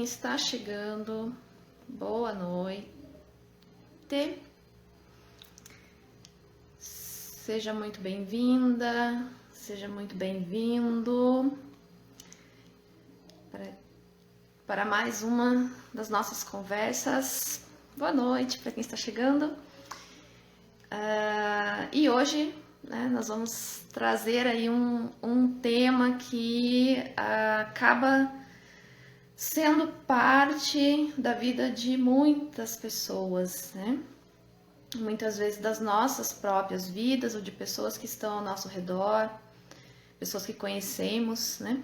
quem está chegando, boa noite. Seja muito bem-vinda, seja muito bem-vindo para mais uma das nossas conversas. Boa noite para quem está chegando. E hoje, né, nós vamos trazer aí um tema que acaba sendo parte da vida de muitas pessoas, né? Muitas vezes das nossas próprias vidas ou de pessoas que estão ao nosso redor, pessoas que conhecemos, né?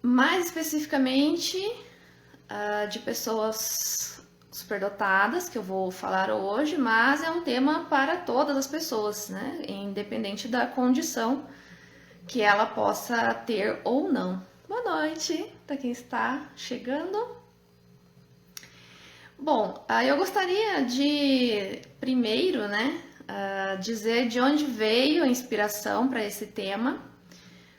Mais especificamente de pessoas superdotadas, que eu vou falar hoje, mas é um tema para todas as pessoas, né? Independente da condição que ela possa ter ou não. Boa noite para quem está chegando. Bom, eu gostaria de primeiro, né, dizer de onde veio a inspiração para esse tema.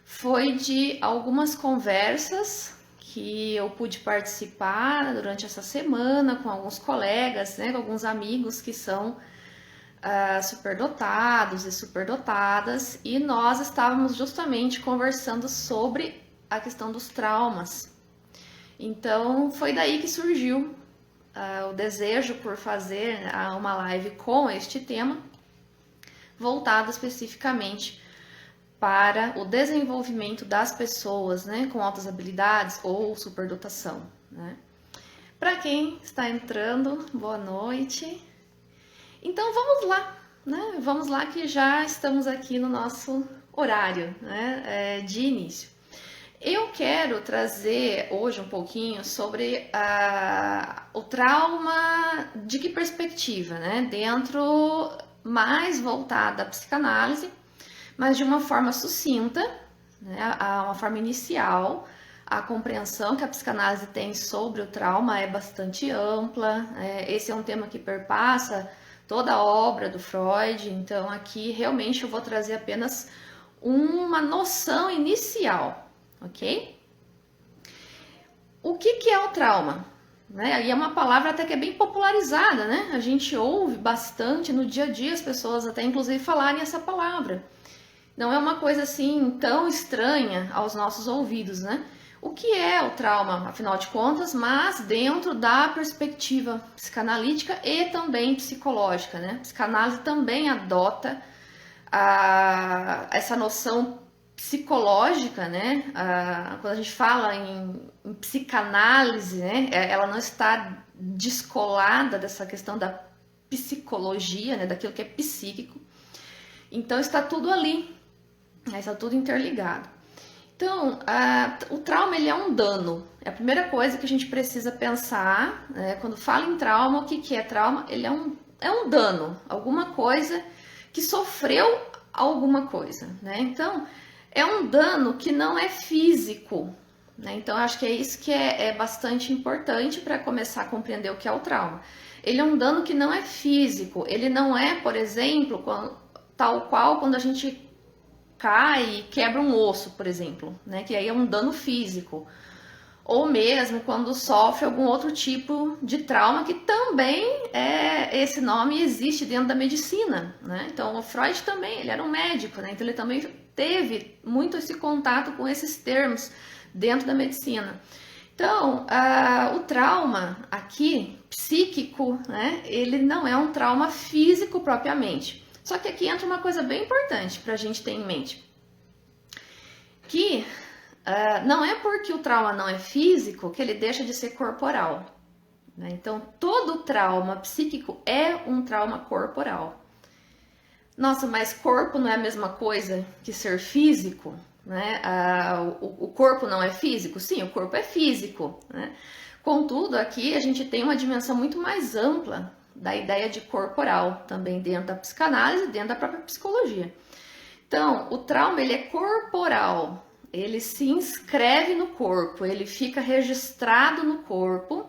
Foi de algumas conversas que eu pude participar durante essa semana com alguns colegas, né, com alguns amigos que são superdotados e superdotadas, e nós estávamos justamente conversando sobre a questão dos traumas. Então foi daí que surgiu o desejo por fazer uma live com este tema, voltado especificamente para o desenvolvimento das pessoas, né, com altas habilidades ou superdotação, né? Para quem está entrando, boa noite. Então vamos lá, né? Vamos lá que já estamos aqui no nosso horário, né, de início. Eu quero trazer hoje um pouquinho sobre o trauma, de que perspectiva, né? Dentro mais voltada à psicanálise, mas de uma forma sucinta, né? Uma forma inicial. A compreensão que a psicanálise tem sobre o trauma é bastante ampla. Esse é um tema que perpassa toda a obra do Freud, então aqui realmente eu vou trazer apenas uma noção inicial. Ok? O que é o trauma? Né? E é uma palavra até que é bem popularizada, né? A gente ouve bastante no dia a dia as pessoas até inclusive falarem essa palavra. Não é uma coisa assim tão estranha aos nossos ouvidos, né? O que é o trauma, afinal de contas, mas dentro da perspectiva psicanalítica e também psicológica, né? A psicanálise também adota essa noção psicológica, né? Quando a gente fala em psicanálise, né? Ela não está descolada dessa questão da psicologia, né? Daquilo que é psíquico. Então está tudo ali, né? Está tudo interligado. Então, o trauma ele é um dano. É a primeira coisa que a gente precisa pensar, né? Quando fala em trauma, o que é trauma? Ele é um dano, alguma coisa que sofreu alguma coisa, né? Então, é um dano que não é físico, né? Então, acho que é isso que é bastante importante para começar a compreender o que é o trauma. Ele é um dano que não é físico, ele não é, por exemplo, tal qual quando a gente cai e quebra um osso, por exemplo, né? Que aí é um dano físico. Ou mesmo quando sofre algum outro tipo de trauma, que também esse nome existe dentro da medicina, né? Então, o Freud também, ele era um médico, né? Então, ele também teve muito esse contato com esses termos dentro da medicina. Então, o trauma aqui, psíquico, né? Ele não é um trauma físico propriamente. Só que aqui entra uma coisa bem importante para a gente ter em mente. Que não é porque o trauma não é físico que ele deixa de ser corporal, né? Então, todo trauma psíquico é um trauma corporal. Nossa, mas corpo não é a mesma coisa que ser físico, né? O corpo não é físico? Sim, o corpo é físico, né? Contudo, aqui a gente tem uma dimensão muito mais ampla da ideia de corporal, também dentro da psicanálise, dentro da própria psicologia. Então, o trauma ele é corporal, ele se inscreve no corpo, ele fica registrado no corpo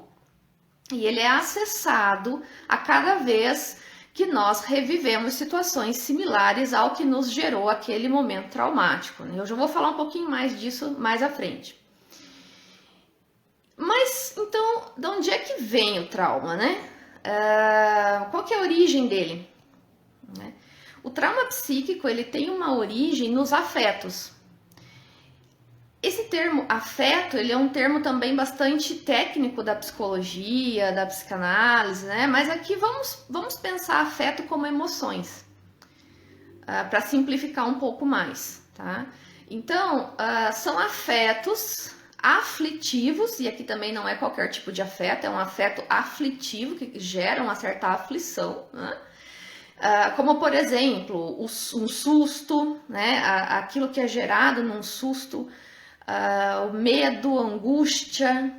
e ele é acessado a cada vez que nós revivemos situações similares ao que nos gerou aquele momento traumático, né? Eu já vou falar um pouquinho mais disso mais à frente. Mas, então, de onde é que vem o trauma, né? Qual que é a origem dele? Né? O trauma psíquico, ele tem uma origem nos afetos. Esse termo afeto, ele é um termo também bastante técnico da psicologia, da psicanálise, né? Mas aqui vamos pensar afeto como emoções, para simplificar um pouco mais, tá? Então, são afetos aflitivos, e aqui também não é qualquer tipo de afeto, é um afeto aflitivo que gera uma certa aflição, né? Como, por exemplo, um susto, né? Aquilo que é gerado num susto, o medo, a angústia,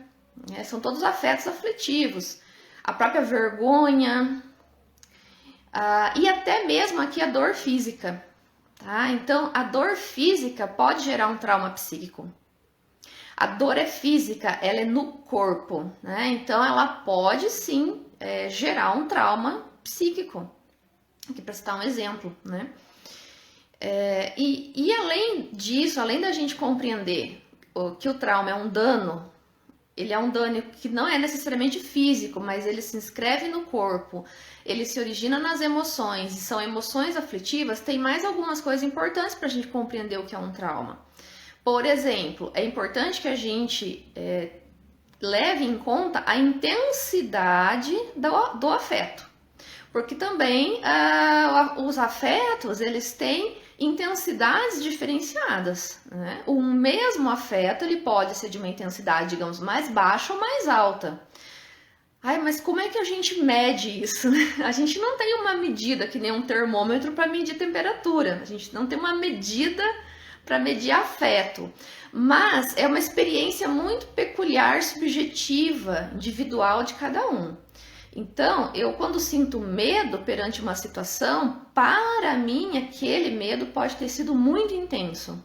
né? São todos afetos aflitivos. A própria vergonha, e até mesmo aqui a dor física. Tá? Então, a dor física pode gerar um trauma psíquico. A dor é física, ela é no corpo, né? Então, ela pode sim gerar um trauma psíquico. Aqui para citar um exemplo, né? E além disso, além da gente compreender que o trauma é um dano, ele é um dano que não é necessariamente físico, mas ele se inscreve no corpo, ele se origina nas emoções e são emoções aflitivas, tem mais algumas coisas importantes para a gente compreender o que é um trauma. Por exemplo, é importante que a gente leve em conta a intensidade do afeto, porque também os afetos, eles têm intensidades diferenciadas, né? O mesmo afeto, ele pode ser de uma intensidade, digamos, mais baixa ou mais alta. Ai, mas como é que a gente mede isso? A gente não tem uma medida que nem um termômetro para medir temperatura. A gente não tem uma medida para medir afeto. Mas é uma experiência muito peculiar, subjetiva, individual de cada um. Então, eu quando sinto medo perante uma situação, para mim aquele medo pode ter sido muito intenso.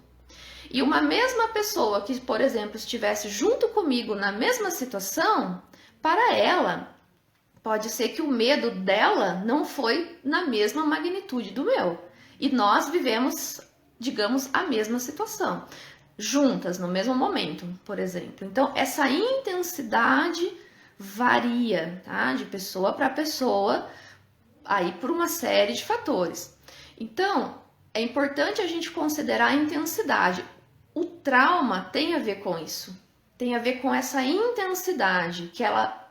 E uma mesma pessoa que, por exemplo, estivesse junto comigo na mesma situação, para ela, pode ser que o medo dela não foi na mesma magnitude do meu. E nós vivemos, digamos, a mesma situação, juntas, no mesmo momento, por exemplo. Então, essa intensidade varia, tá? De pessoa para pessoa, aí por uma série de fatores. Então, é importante a gente considerar a intensidade. O trauma tem a ver com isso, tem a ver com essa intensidade, que ela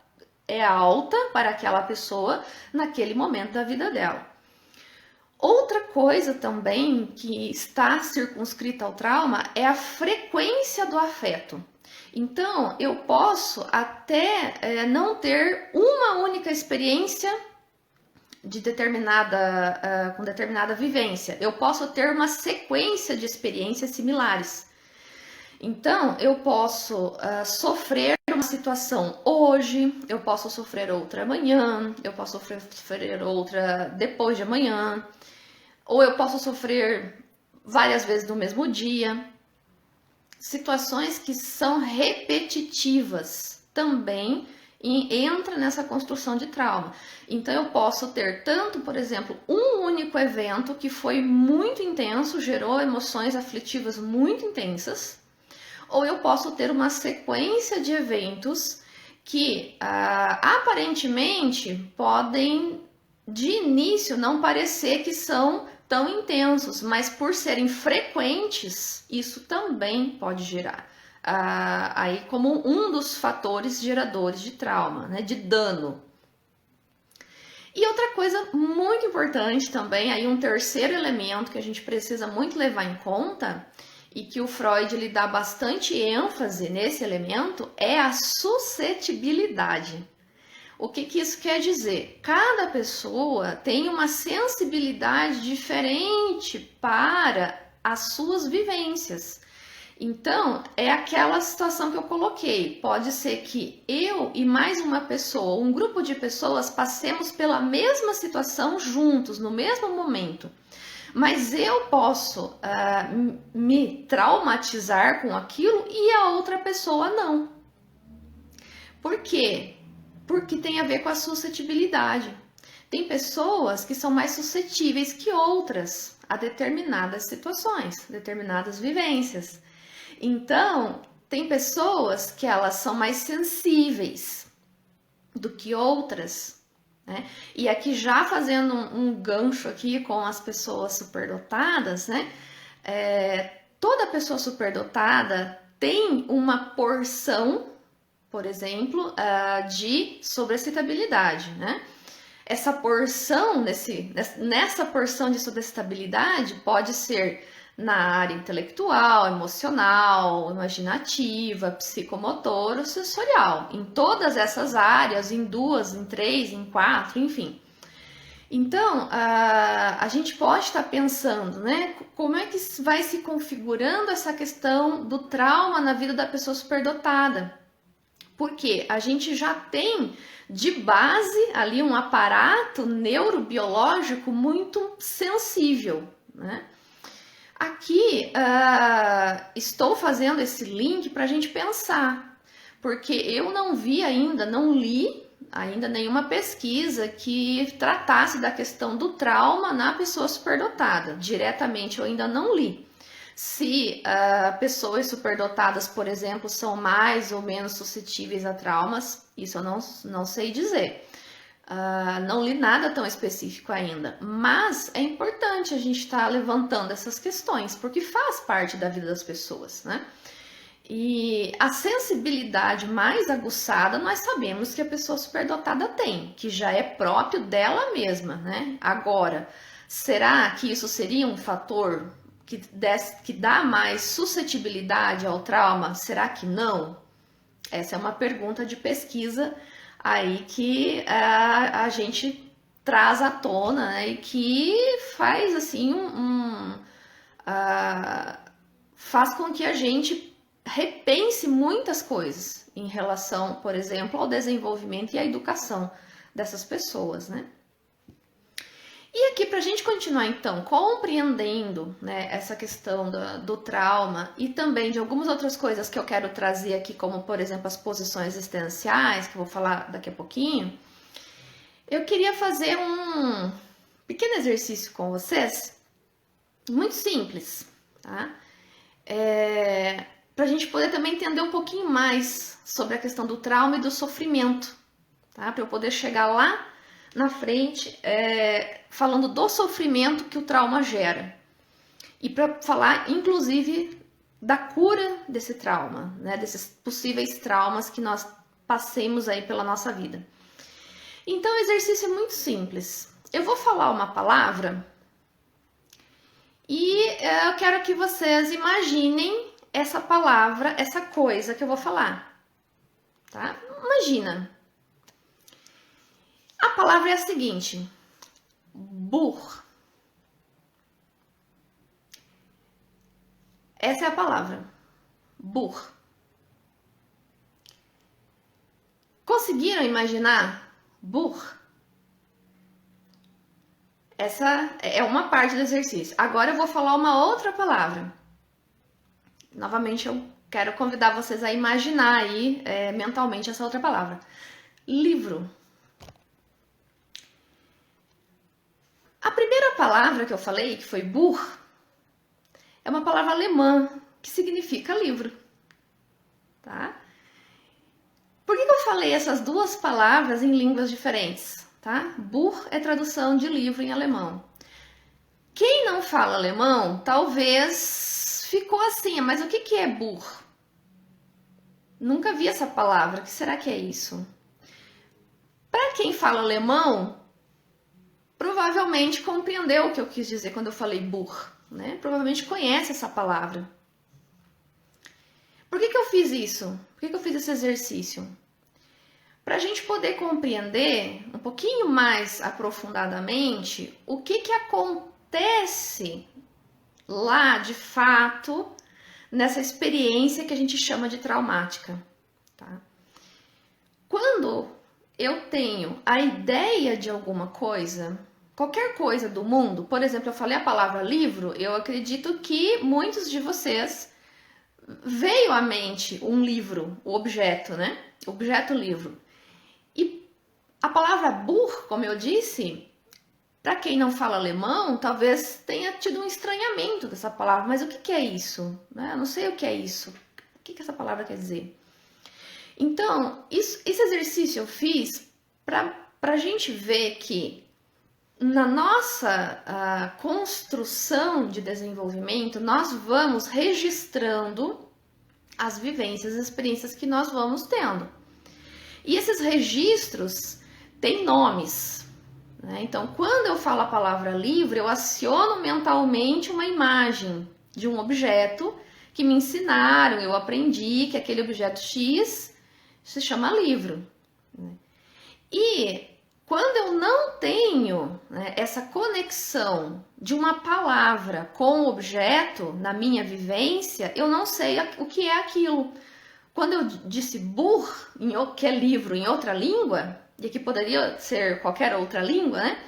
é alta para aquela pessoa naquele momento da vida dela. Outra coisa também que está circunscrita ao trauma é a frequência do afeto. Então, eu posso até não ter uma única experiência de com determinada vivência. Eu posso ter uma sequência de experiências similares. Então, eu posso sofrer uma situação hoje, eu posso sofrer outra amanhã, eu posso sofrer outra depois de amanhã, ou eu posso sofrer várias vezes no mesmo dia. Situações que são repetitivas também entra nessa construção de trauma. Então eu posso ter tanto, por exemplo, um único evento que foi muito intenso, gerou emoções aflitivas muito intensas, ou eu posso ter uma sequência de eventos que aparentemente podem de início não parecer que são tão intensos, mas por serem frequentes, isso também pode gerar aí como um dos fatores geradores de trauma, né, de dano. E outra coisa muito importante também, aí um terceiro elemento que a gente precisa muito levar em conta e que o Freud lhe dá bastante ênfase nesse elemento é a suscetibilidade. O que isso quer dizer? Cada pessoa tem uma sensibilidade diferente para as suas vivências. Então, é aquela situação que eu coloquei. Pode ser que eu e mais uma pessoa, um grupo de pessoas, passemos pela mesma situação juntos, no mesmo momento. Mas eu posso me traumatizar com aquilo e a outra pessoa não. Por quê? Porque tem a ver com a suscetibilidade. Tem pessoas que são mais suscetíveis que outras a determinadas situações, determinadas vivências. Então, tem pessoas que elas são mais sensíveis. do que outras, né? E aqui já fazendo um gancho aqui com as pessoas superdotadas, né? Toda pessoa superdotada tem uma porção, por exemplo, de sobreexcitabilidade, né? Essa porção, nessa porção de sobreexcitabilidade pode ser na área intelectual, emocional, imaginativa, psicomotora ou sensorial. Em todas essas áreas, em 2, em 3, em 4, enfim. Então, a gente pode estar pensando, né? Como é que vai se configurando essa questão do trauma na vida da pessoa superdotada? Porque a gente já tem de base ali um aparato neurobiológico muito sensível, né? Aqui estou fazendo esse link para a gente pensar, porque eu não vi ainda, não li ainda nenhuma pesquisa que tratasse da questão do trauma na pessoa superdotada. Diretamente eu ainda não li. Se pessoas superdotadas, por exemplo, são mais ou menos suscetíveis a traumas, isso eu não sei dizer. Não li nada tão específico ainda, mas é importante a gente estar levantando essas questões, porque faz parte da vida das pessoas, né? E a sensibilidade mais aguçada nós sabemos que a pessoa superdotada tem, que já é próprio dela mesma, né? Agora, será que isso seria um fator que dá mais suscetibilidade ao trauma? Será que não? Essa é uma pergunta de pesquisa aí que a gente traz à tona, né? E que faz assim faz com que a gente repense muitas coisas em relação, por exemplo, ao desenvolvimento e à educação dessas pessoas, né? E aqui, para a gente continuar, então, compreendendo, né, essa questão do trauma e também de algumas outras coisas que eu quero trazer aqui, como, por exemplo, as posições existenciais, que eu vou falar daqui a pouquinho, eu queria fazer um pequeno exercício com vocês, muito simples, tá? Para a gente poder também entender um pouquinho mais sobre a questão do trauma e do sofrimento, tá? Para eu poder chegar lá na frente falando do sofrimento que o trauma gera e para falar inclusive da cura desse trauma, né? Desses possíveis traumas que nós passemos aí pela nossa vida. Então o exercício é muito simples. Eu vou falar uma palavra e eu quero que vocês imaginem essa palavra, essa coisa que eu vou falar, tá? Imagina. A palavra é a seguinte: burro. Essa é a palavra, burro. Conseguiram imaginar burro? Essa é uma parte do exercício. Agora eu vou falar uma outra palavra. Novamente eu quero convidar vocês a imaginar aí mentalmente essa outra palavra. Livro. A primeira palavra que eu falei, que foi Buch, é uma palavra alemã que significa livro, tá? Por que eu falei essas duas palavras em línguas diferentes, tá? Buch é tradução de livro em alemão. Quem não fala alemão, talvez ficou assim, mas o que é Buch? Nunca vi essa palavra, o que será que é isso? Para quem fala alemão, provavelmente compreendeu o que eu quis dizer quando eu falei Buch, né? Provavelmente conhece essa palavra. Por que eu fiz isso? Por que eu fiz esse exercício? Para a gente poder compreender um pouquinho mais aprofundadamente o que acontece lá de fato nessa experiência que a gente chama de traumática, tá? Quando eu tenho a ideia de alguma coisa, qualquer coisa do mundo, por exemplo, eu falei a palavra livro, eu acredito que muitos de vocês veio à mente um livro, o objeto, né? Objeto livro. E a palavra Buch, como eu disse, para quem não fala alemão, talvez tenha tido um estranhamento dessa palavra, mas o que é isso? Eu não sei o que é isso. O que essa palavra quer dizer? Então, esse exercício exercício eu fiz para a gente ver que na nossa construção de desenvolvimento, nós vamos registrando as vivências, as experiências que nós vamos tendo. E esses registros têm nomes, né? Então, quando eu falo a palavra livro, eu aciono mentalmente uma imagem de um objeto que me ensinaram, eu aprendi que aquele objeto X se chama livro. E quando eu não tenho, né, essa conexão de uma palavra com o objeto na minha vivência, eu não sei o que é aquilo. Quando eu disse Buch, que é livro em outra língua, e que poderia ser qualquer outra língua, né?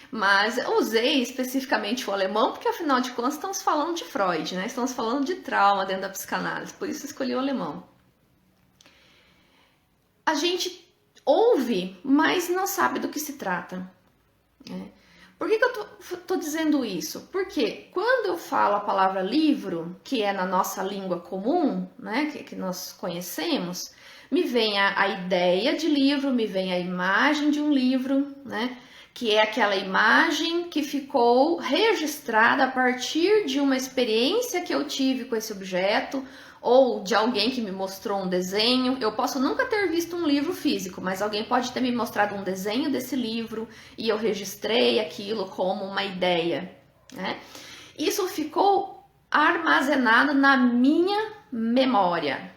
Mas eu usei especificamente o alemão, porque afinal de contas estamos falando de Freud, né? Estamos falando de trauma dentro da psicanálise, por isso escolhi o alemão. A gente ouve, mas não sabe do que se trata, né? Por que eu tô dizendo isso? Porque quando eu falo a palavra livro, que é na nossa língua comum, né, que nós conhecemos, me vem a ideia de livro, me vem a imagem de um livro, né, que é aquela imagem que ficou registrada a partir de uma experiência que eu tive com esse objeto, ou de alguém que me mostrou um desenho. Eu posso nunca ter visto um livro físico, mas alguém pode ter me mostrado um desenho desse livro e eu registrei aquilo como uma ideia, né? Isso ficou armazenado na minha memória.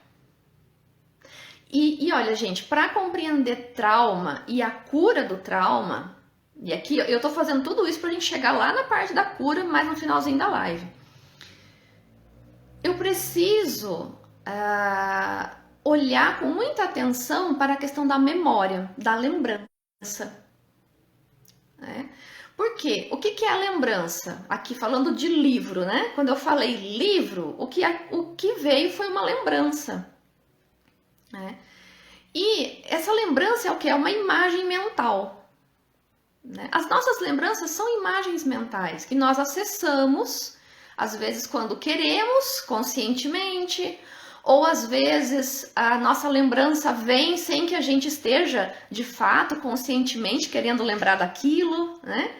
E olha, gente, para compreender trauma e a cura do trauma, e aqui eu tô fazendo tudo isso pra gente chegar lá na parte da cura, mas no finalzinho da live. Eu preciso olhar com muita atenção para a questão da memória, da lembrança. Né? Por quê? O que é a lembrança? Aqui falando de livro, né? Quando eu falei livro, o que veio foi uma lembrança. Né? E essa lembrança é o que? É uma imagem mental. Né? As nossas lembranças são imagens mentais que nós acessamos às vezes quando queremos, conscientemente, ou às vezes a nossa lembrança vem sem que a gente esteja, de fato, conscientemente querendo lembrar daquilo, né?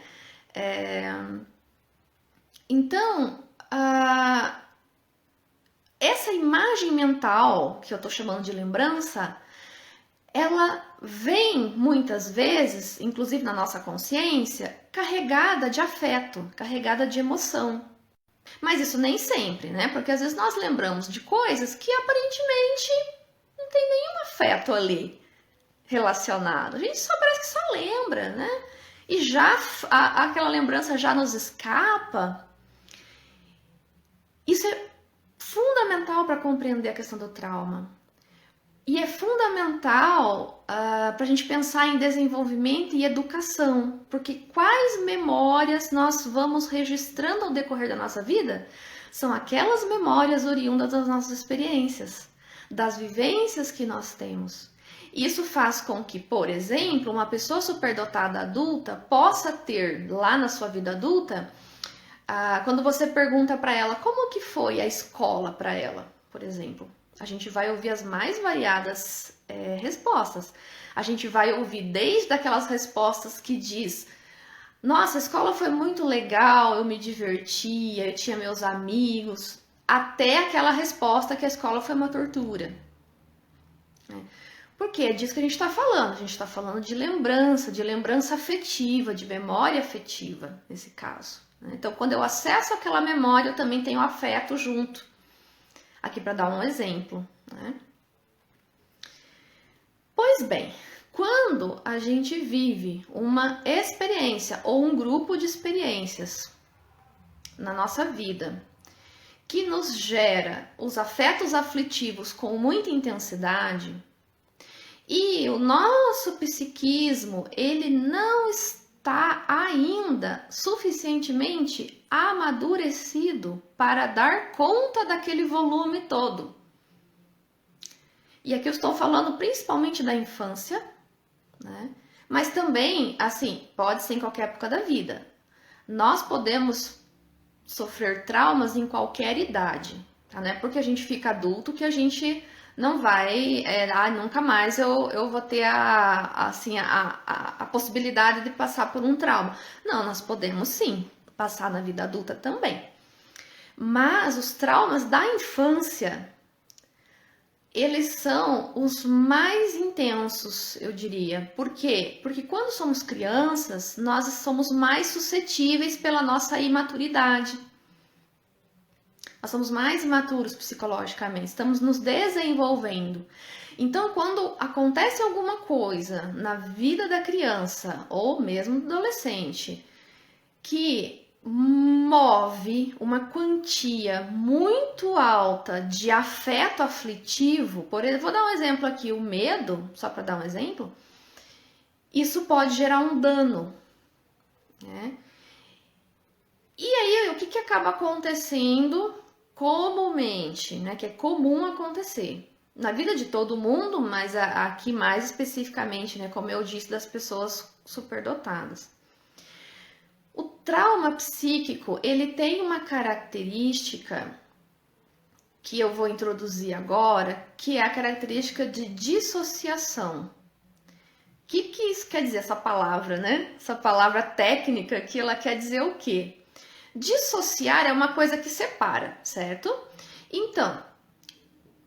Então, essa imagem mental, que eu estou chamando de lembrança, ela vem muitas vezes, inclusive na nossa consciência, carregada de afeto, carregada de emoção. Mas isso nem sempre, né? Porque às vezes nós lembramos de coisas que aparentemente não tem nenhum afeto ali relacionado. A gente só parece que só lembra, né? E já aquela lembrança já nos escapa. Isso é fundamental para compreender a questão do trauma. E é fundamental para a gente pensar em desenvolvimento e educação, porque quais memórias nós vamos registrando ao decorrer da nossa vida são aquelas memórias oriundas das nossas experiências, das vivências que nós temos. Isso faz com que, por exemplo, uma pessoa superdotada adulta possa ter lá na sua vida adulta, quando você pergunta para ela como que foi a escola para ela, por exemplo. A gente vai ouvir as mais variadas respostas. A gente vai ouvir desde aquelas respostas que diz: nossa, a escola foi muito legal, eu me divertia, eu tinha meus amigos, até aquela resposta que a escola foi uma tortura. Porque é disso que a gente está falando. A gente está falando de lembrança afetiva, de memória afetiva, nesse caso. Então, quando eu acesso aquela memória, eu também tenho afeto junto. Aqui para dar um exemplo, né? Pois bem, quando a gente vive uma experiência ou um grupo de experiências na nossa vida que nos gera os afetos aflitivos com muita intensidade e o nosso psiquismo, ele não está ainda suficientemente amadurecido para dar conta daquele volume todo. E aqui eu estou falando principalmente da infância, né? Mas também, assim, pode ser em qualquer época da vida. Nós podemos sofrer traumas em qualquer idade, tá? Não é porque a gente fica adulto que a gente não vai, nunca mais eu vou ter assim, a possibilidade de passar por um trauma. Não, nós podemos sim passar na vida adulta também. Mas os traumas da infância, eles são os mais intensos, eu diria. Por quê? Porque quando somos crianças, nós somos mais suscetíveis pela nossa imaturidade. Nós somos mais imaturos psicologicamente, estamos nos desenvolvendo. Então, quando acontece alguma coisa na vida da criança ou mesmo do adolescente que move uma quantia muito alta de afeto aflitivo, por exemplo, vou dar um exemplo aqui, o medo, só para dar um exemplo, isso pode gerar um dano, né? E aí, o que acaba acontecendo comumente, né? Que é comum acontecer na vida de todo mundo, mas aqui mais especificamente, né? Como eu disse, das pessoas superdotadas. O trauma psíquico, ele tem uma característica que eu vou introduzir agora, que é a característica de dissociação. O que isso quer dizer, essa palavra, né? Essa palavra técnica que ela quer dizer o quê? Dissociar é uma coisa que separa, certo? Então,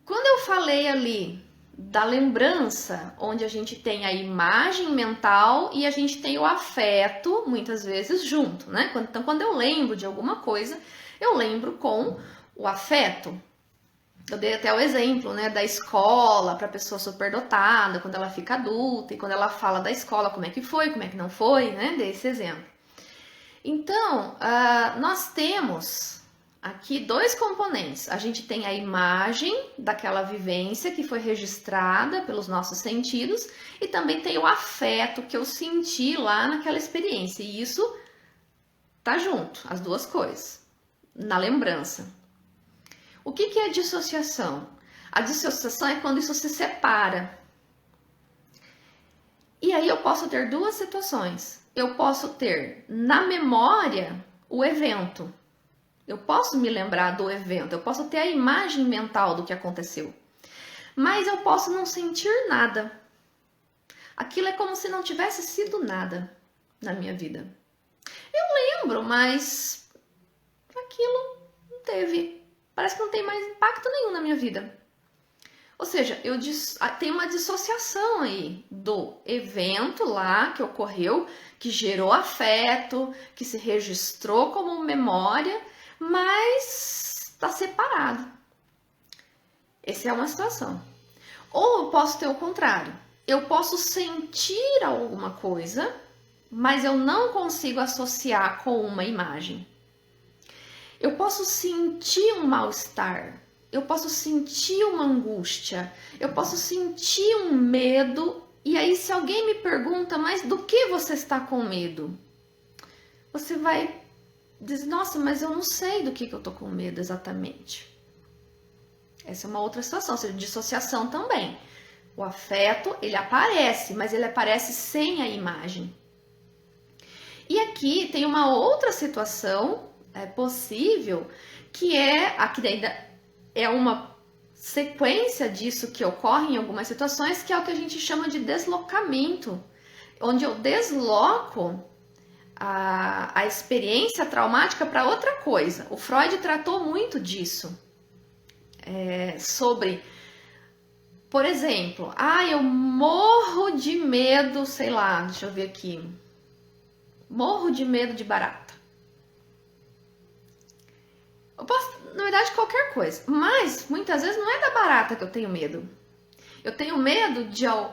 quando eu falei ali da lembrança, onde a gente tem a imagem mental e a gente tem o afeto, muitas vezes, junto, né? Então, quando eu lembro de alguma coisa, eu lembro com o afeto. Eu dei até o exemplo, né, da escola para pessoa superdotada, quando ela fica adulta, e quando ela fala da escola, como é que foi, como é que não foi, né? Dei esse exemplo. Então, nós temos aqui dois componentes. A gente tem a imagem daquela vivência que foi registrada pelos nossos sentidos e também tem o afeto que eu senti lá naquela experiência. E isso tá junto, as duas coisas, na lembrança. O que é dissociação? A dissociação é quando isso se separa. E aí eu posso ter duas situações. Eu posso ter na memória o evento. Eu posso me lembrar do evento, eu posso ter a imagem mental do que aconteceu, mas eu posso não sentir nada. Aquilo é como se não tivesse sido nada na minha vida. Eu lembro, mas aquilo não teve, parece que não tem mais impacto nenhum na minha vida. Ou seja, tem uma dissociação aí do evento lá que ocorreu, que gerou afeto, que se registrou como memória, mas está separado. Essa é uma situação. Ou eu posso ter o contrário. Eu posso sentir alguma coisa, mas eu não consigo associar com uma imagem. Eu posso sentir um mal-estar. Eu posso sentir uma angústia. Eu posso sentir um medo. E aí, se alguém me pergunta, mas do que você está com medo? Você vai diz, nossa, mas eu não sei do que eu tô com medo exatamente. Essa é uma outra situação, ou seja, dissociação também. O afeto, ele aparece, mas ele aparece sem a imagem. E aqui tem uma outra situação possível, que é, aqui ainda é uma sequência disso que ocorre em algumas situações, que é o que a gente chama de deslocamento, onde eu desloco a experiência traumática para outra coisa. O Freud tratou muito disso. Sobre, por exemplo, eu morro de medo, sei lá, deixa eu ver aqui. Morro de medo de barata. Eu posso, na verdade, qualquer coisa. Mas, muitas vezes, não é da barata que eu tenho medo. Eu tenho medo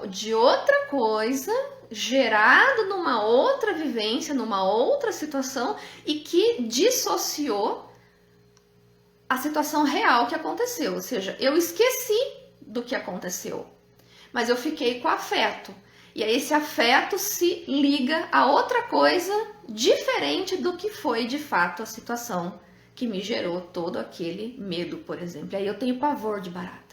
de outra coisa gerado numa outra vivência, numa outra situação e que dissociou a situação real que aconteceu. Ou seja, eu esqueci do que aconteceu, mas eu fiquei com afeto. E aí esse afeto se liga a outra coisa diferente do que foi de fato a situação que me gerou todo aquele medo, por exemplo. E aí eu tenho pavor de barata.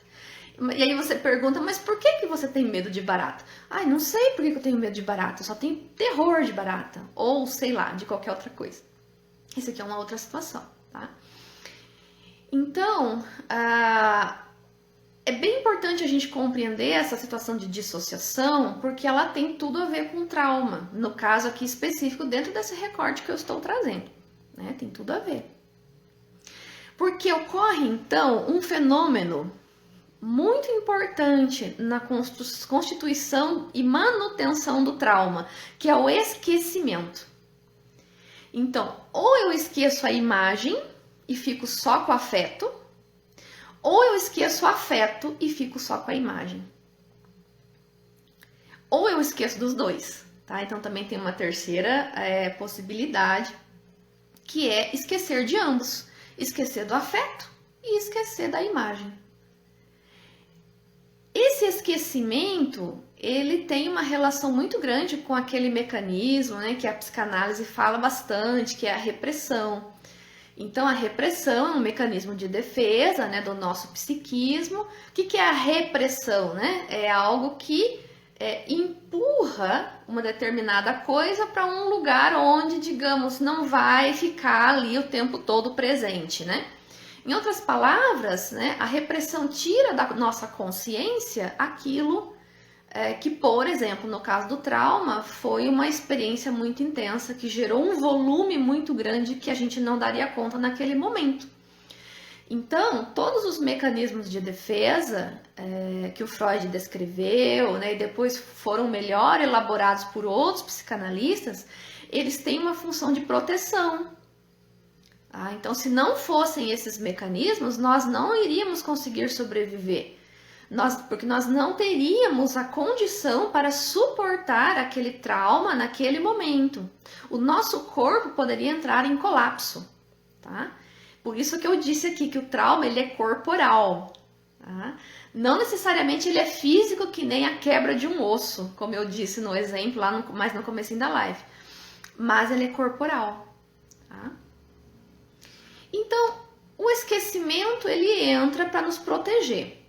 E aí você pergunta, mas por que você tem medo de barata? Não sei por que eu tenho medo de barata, eu só tenho terror de barata. Ou sei lá, de qualquer outra coisa. Isso aqui é uma outra situação, tá? Então, É bem importante a gente compreender essa situação de dissociação, porque ela tem tudo a ver com trauma, no caso aqui específico, dentro desse recorte que eu estou trazendo, né? Tem tudo a ver. Porque ocorre, então, um fenômeno muito importante na constituição e manutenção do trauma, que é o esquecimento. Então, ou eu esqueço a imagem e fico só com o afeto, ou eu esqueço o afeto e fico só com a imagem. Ou eu esqueço dos dois, tá? Então também tem uma terceira possibilidade, que é esquecer de ambos. Esquecer do afeto e esquecer da imagem. Esse esquecimento, ele tem uma relação muito grande com aquele mecanismo, né, que a psicanálise fala bastante, que é a repressão. Então, a repressão é um mecanismo de defesa, né, do nosso psiquismo. O que é a repressão, né? É algo que empurra uma determinada coisa para um lugar onde, digamos, não vai ficar ali o tempo todo presente, né? Em outras palavras, né, a repressão tira da nossa consciência aquilo que, por exemplo, no caso do trauma, foi uma experiência muito intensa que gerou um volume muito grande que a gente não daria conta naquele momento. Então, todos os mecanismos de defesa que o Freud descreveu, né, e depois foram melhor elaborados por outros psicanalistas, eles têm uma função de proteção. Então, se não fossem esses mecanismos, nós não iríamos conseguir sobreviver. Porque nós não teríamos a condição para suportar aquele trauma naquele momento. O nosso corpo poderia entrar em colapso, tá? Por isso que eu disse aqui que o trauma ele é corporal, tá? Não necessariamente ele é físico, que nem a quebra de um osso, como eu disse no exemplo lá mais no comecinho da live, mas ele é corporal, tá? Então, o esquecimento ele entra para nos proteger.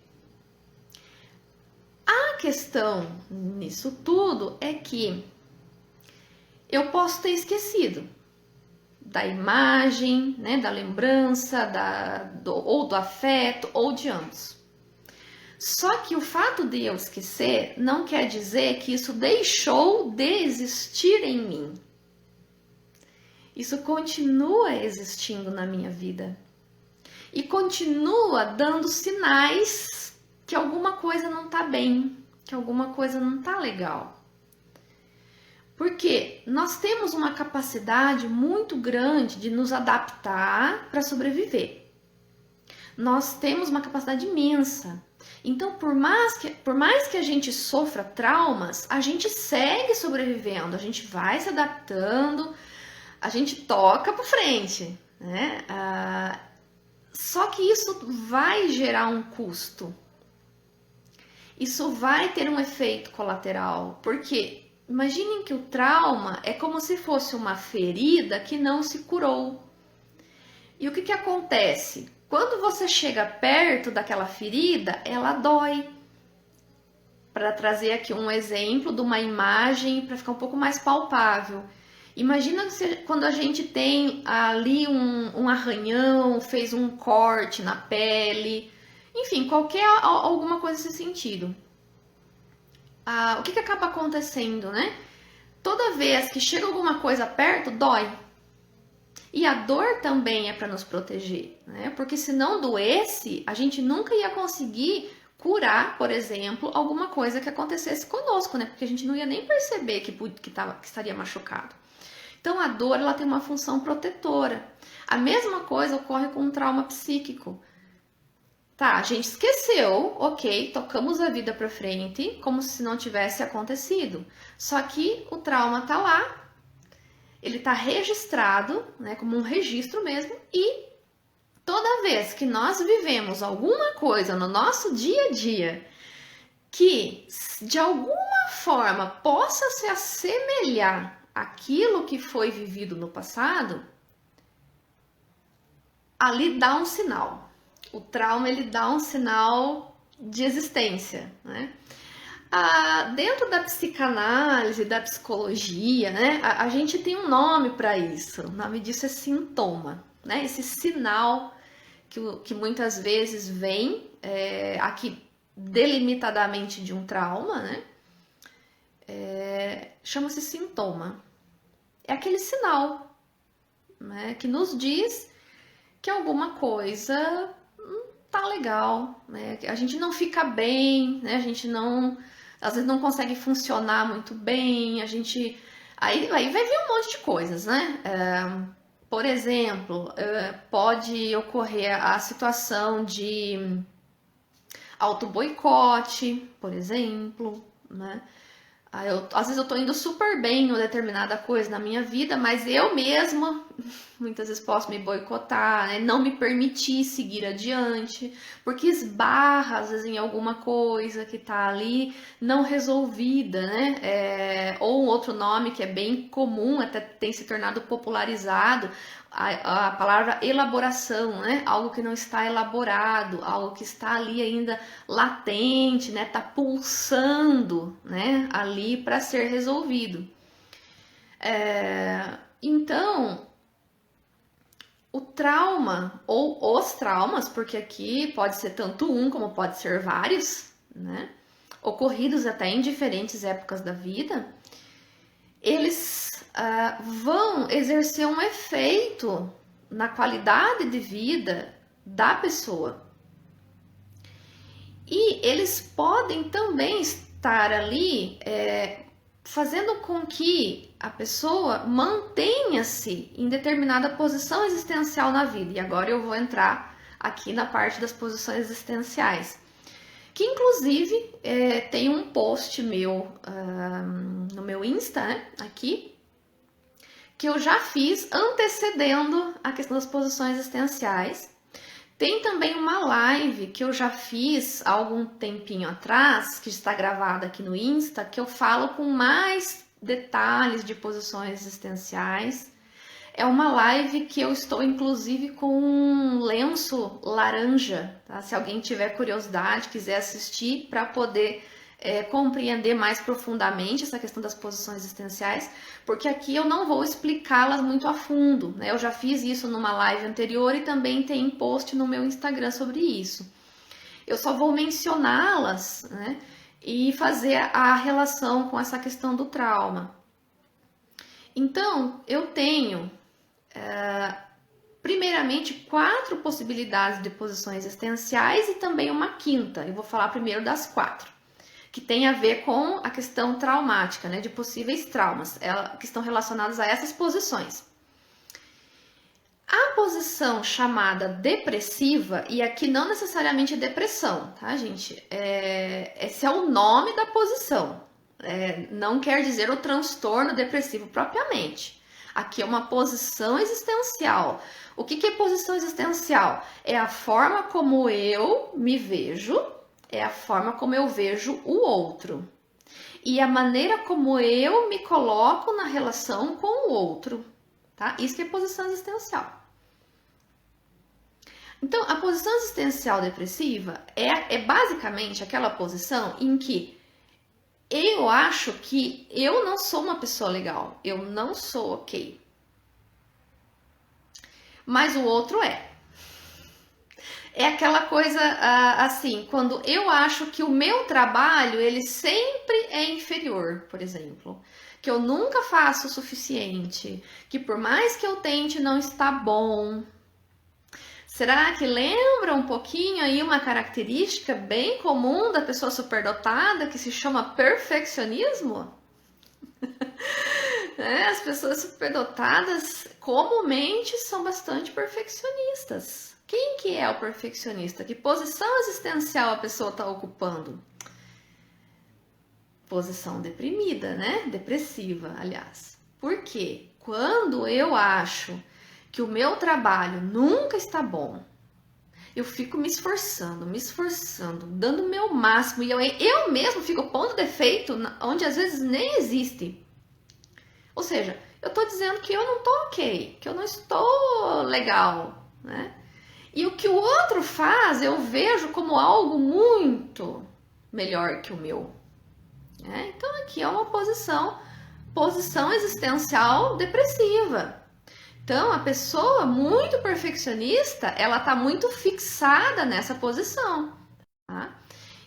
A questão nisso tudo é que eu posso ter esquecido da imagem, né, da lembrança, ou do afeto, ou de ambos. Só que o fato de eu esquecer não quer dizer que isso deixou de existir em mim. Isso continua existindo na minha vida. E continua dando sinais que alguma coisa não tá bem, que alguma coisa não tá legal. Porque nós temos uma capacidade muito grande de nos adaptar para sobreviver. Nós temos uma capacidade imensa. Então, por mais que a gente sofra traumas, a gente segue sobrevivendo, a gente vai se adaptando, a gente toca para frente, né? Só que isso vai gerar um custo. Isso vai ter um efeito colateral, porque imaginem que o trauma é como se fosse uma ferida que não se curou. E o que acontece? Quando você chega perto daquela ferida, ela dói. Para trazer aqui um exemplo de uma imagem para ficar um pouco mais palpável. Imagina quando a gente tem ali um arranhão, fez um corte na pele, enfim, alguma coisa nesse sentido. O que acaba acontecendo, né? Toda vez que chega alguma coisa perto, dói. E a dor também é para nos proteger, né? Porque se não doesse, a gente nunca ia conseguir curar, por exemplo, alguma coisa que acontecesse conosco, né? Porque a gente não ia nem perceber que estaria machucado. Então, a dor ela tem uma função protetora. A mesma coisa ocorre com um trauma psíquico. Tá, a gente esqueceu, ok, tocamos a vida para frente, como se não tivesse acontecido. Só que o trauma tá lá, ele tá registrado, né, como um registro mesmo, e toda vez que nós vivemos alguma coisa no nosso dia a dia que de alguma forma possa se assemelhar àquilo que foi vivido no passado, ali dá um sinal. O trauma ele dá um sinal de existência, né? Dentro da psicanálise, da psicologia, né, a gente tem um nome para isso. O nome disso é sintoma, né? Esse sinal que muitas vezes vem aqui delimitadamente de um trauma, né? Chama-se sintoma. É aquele sinal, né, que nos diz que alguma coisa tá legal, né? A gente não fica bem, né? A gente não, às vezes não consegue funcionar muito bem, a gente aí vai vir um monte de coisas, né? Por exemplo, pode ocorrer a situação de auto-boicote, por exemplo, né? Às vezes eu tô indo super bem em uma determinada coisa na minha vida, mas eu mesma muitas vezes posso me boicotar, né? Não me permitir seguir adiante, porque esbarra às vezes em alguma coisa que tá ali não resolvida, né? Ou um outro nome que é bem comum, até tem se tornado popularizado, a palavra elaboração, né? Algo que não está elaborado, algo que está ali ainda latente, né? Tá pulsando, né? Ali para ser resolvido. Então, o trauma ou os traumas, porque aqui pode ser tanto um como pode ser vários, né? Ocorridos até em diferentes épocas da vida, eles vão exercer um efeito na qualidade de vida da pessoa. E eles podem também estar ali fazendo com que a pessoa mantenha-se em determinada posição existencial na vida. E agora eu vou entrar aqui na parte das posições existenciais. Que inclusive tem um post meu no meu Insta, né, aqui, que eu já fiz antecedendo a questão das posições existenciais. Tem também uma live que eu já fiz há algum tempinho atrás, que está gravada aqui no Insta, que eu falo com mais detalhes de posições existenciais. É uma live que eu estou, inclusive, com um lenço laranja, tá? Se alguém tiver curiosidade, quiser assistir, para poder compreender mais profundamente essa questão das posições existenciais, porque aqui eu não vou explicá-las muito a fundo, né? Eu já fiz isso numa live anterior e também tem post no meu Instagram sobre isso. Eu só vou mencioná-las, né? E fazer a relação com essa questão do trauma. Então, eu tenho primeiramente 4 possibilidades de posições existenciais e também uma quinta. Eu vou falar primeiro das 4, que tem a ver com a questão traumática, né, de possíveis traumas, que estão relacionados a essas posições. A posição chamada depressiva, e aqui não necessariamente depressão, tá, gente? Esse é o nome da posição, não quer dizer o transtorno depressivo propriamente. Aqui é uma posição existencial. O que é posição existencial? É a forma como eu me vejo, é a forma como eu vejo o outro. E a maneira como eu me coloco na relação com o outro, tá? Isso que é posição existencial. Então, a posição existencial depressiva é basicamente aquela posição em que eu acho que eu não sou uma pessoa legal, eu não sou ok. Mas o outro é. É aquela coisa assim, quando eu acho que o meu trabalho, ele sempre é inferior, por exemplo. Que eu nunca faço o suficiente, que por mais que eu tente não está bom. Será que lembra um pouquinho aí uma característica bem comum da pessoa superdotada que se chama perfeccionismo? As pessoas superdotadas comumente são bastante perfeccionistas. Quem que é o perfeccionista? Que posição existencial a pessoa está ocupando? Posição deprimida, né? Depressiva, aliás. Por quê? Quando eu acho que o meu trabalho nunca está bom, eu fico me esforçando, dando o meu máximo, e eu mesmo fico pondo defeito onde às vezes nem existe. Ou seja, eu tô dizendo que eu não tô ok, que eu não estou legal, né? E o que o outro faz, eu vejo como algo muito melhor que o meu. Então aqui é uma posição existencial depressiva. Então, a pessoa muito perfeccionista, ela tá muito fixada nessa posição, tá?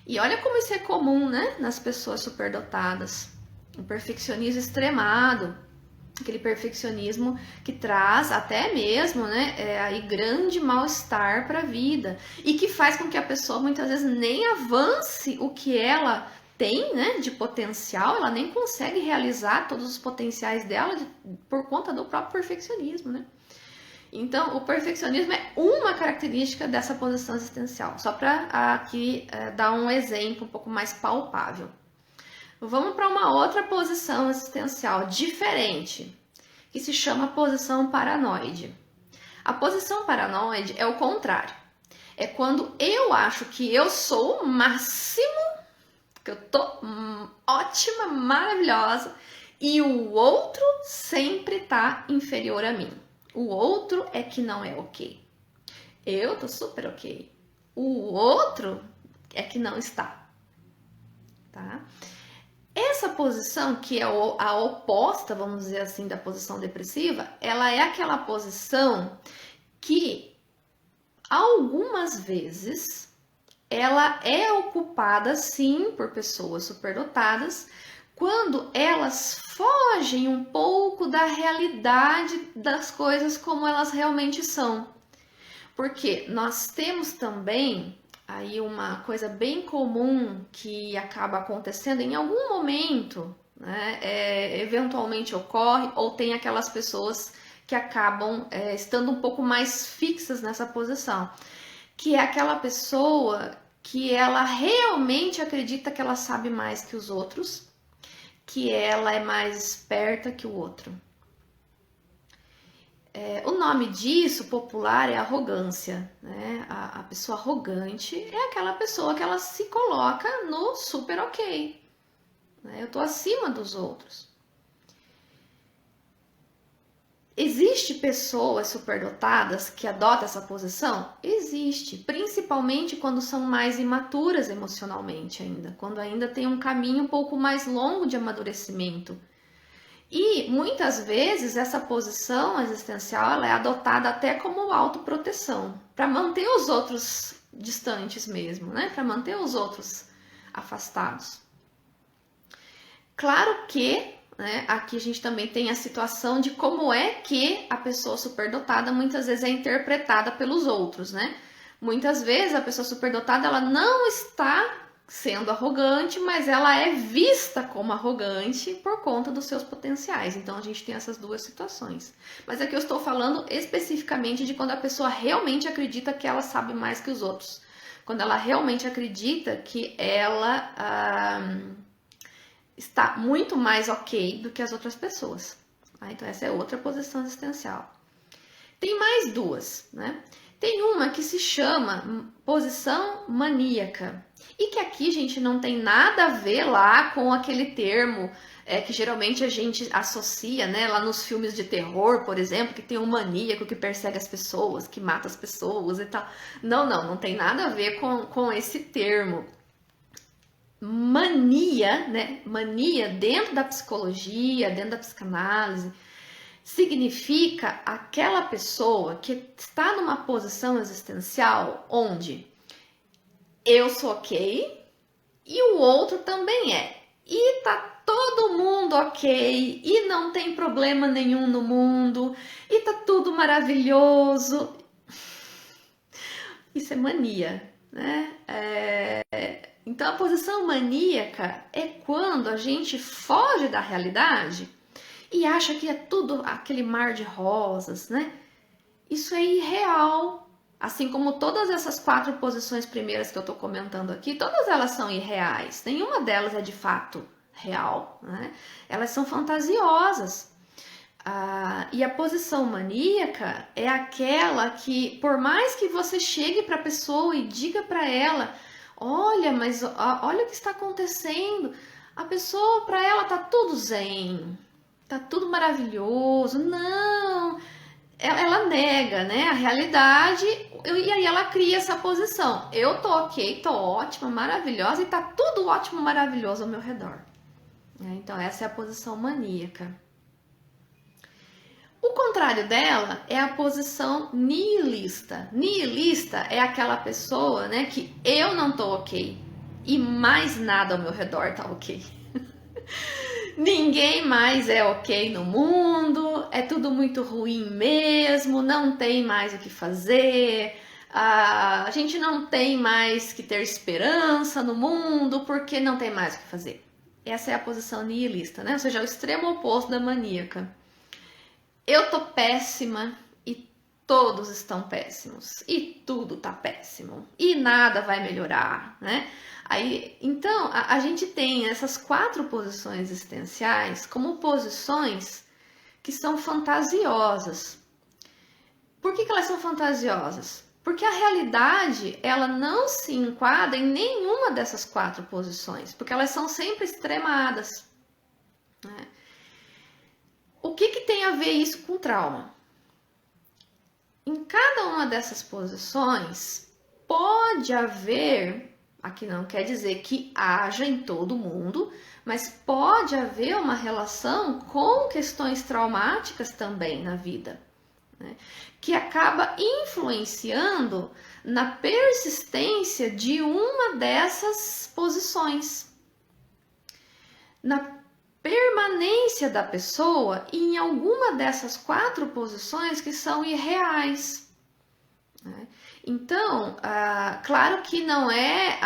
E olha como isso é comum, né, nas pessoas superdotadas. O perfeccionismo extremado, aquele perfeccionismo que traz até mesmo, né, aí grande mal-estar para a vida e que faz com que a pessoa muitas vezes nem avance o que ela tem, né, de potencial, ela nem consegue realizar todos os potenciais dela por conta do próprio perfeccionismo, né? Então, o perfeccionismo é uma característica dessa posição existencial, só para aqui dar um exemplo um pouco mais palpável. Vamos para uma outra posição existencial diferente, que se chama posição paranoide. A posição paranoide é o contrário. É quando eu acho que eu sou o máximo, que eu tô ótima, maravilhosa, e o outro sempre tá inferior a mim. O outro é que não é ok. Eu tô super ok. O outro é que não está. Tá? Essa posição, que é a oposta, vamos dizer assim, da posição depressiva, ela é aquela posição que algumas vezes ela é ocupada sim por pessoas superdotadas quando elas fogem um pouco da realidade das coisas como elas realmente são. Porque nós temos também aí uma coisa bem comum que acaba acontecendo em algum momento, né? Eventualmente ocorre, ou tem aquelas pessoas que acabam estando um pouco mais fixas nessa posição, que é aquela pessoa que ela realmente acredita que ela sabe mais que os outros, que ela é mais esperta que o outro. O nome disso, popular, é arrogância, né? A pessoa arrogante é aquela pessoa que ela se coloca no super ok, né? Eu tô acima dos outros. Existe pessoas superdotadas que adotam essa posição? Existe, principalmente quando são mais imaturas emocionalmente ainda, quando ainda tem um caminho um pouco mais longo de amadurecimento. E muitas vezes essa posição existencial ela é adotada até como autoproteção, para manter os outros distantes mesmo, né? Para manter os outros afastados. Claro que, né, aqui a gente também tem a situação de como é que a pessoa superdotada muitas vezes é interpretada pelos outros, né? Muitas vezes a pessoa superdotada ela não está sendo arrogante, mas ela é vista como arrogante por conta dos seus potenciais. Então a gente tem essas duas situações. Mas aqui eu estou falando especificamente de quando a pessoa realmente acredita que ela sabe mais que os outros. Quando ela realmente acredita que ela está muito mais ok do que as outras pessoas. Então essa é outra posição existencial. Tem mais duas, né? Tem uma que se chama posição maníaca. E que aqui, gente, não tem nada a ver lá com aquele termo que geralmente a gente associa, né? Lá nos filmes de terror, por exemplo, que tem um maníaco que persegue as pessoas, que mata as pessoas e tal. Não tem nada a ver com esse termo. Mania, né? Mania dentro da psicologia, dentro da psicanálise, significa aquela pessoa que está numa posição existencial onde eu sou ok e o outro também é. E tá todo mundo ok e não tem problema nenhum no mundo e tá tudo maravilhoso. Isso é mania, né? Então a posição maníaca é quando a gente foge da realidade e acha que é tudo aquele mar de rosas, né? Isso é irreal. Assim como todas essas 4 posições primeiras que eu tô comentando aqui, todas elas são irreais. Nenhuma delas é de fato real, né? Elas são fantasiosas. E a posição maníaca é aquela que, por mais que você chegue para a pessoa e diga para ela, olha, mas olha o que está acontecendo, a pessoa, para ela, tá tudo zen, tá tudo maravilhoso. Não, ela nega, né, a realidade e aí ela cria essa posição. Eu tô ok, tô ótima, maravilhosa e tá tudo ótimo, maravilhoso ao meu redor. Então essa é a posição maníaca. O contrário dela é a posição nihilista. Nihilista é aquela pessoa, né, que eu não tô ok e mais nada ao meu redor tá ok. Ninguém mais é ok no mundo, é tudo muito ruim mesmo, não tem mais o que fazer, a gente não tem mais que ter esperança no mundo porque não tem mais o que fazer. Essa é a posição nihilista, né? Ou seja, é o extremo oposto da maníaca. Eu tô péssima e todos estão péssimos e tudo tá péssimo e nada vai melhorar, né? Aí, então, a gente tem essas 4 posições existenciais como posições que são fantasiosas. Por que elas são fantasiosas? Porque a realidade, ela não se enquadra em nenhuma dessas 4 posições, porque elas são sempre extremadas, né? O que tem a ver isso com trauma? Em cada uma dessas posições, pode haver, aqui não quer dizer que haja em todo mundo, mas pode haver uma relação com questões traumáticas também na vida, né? Que acaba influenciando na persistência de uma dessas posições, na permanência da pessoa em alguma dessas 4 posições que são irreais, né? Então, claro que não é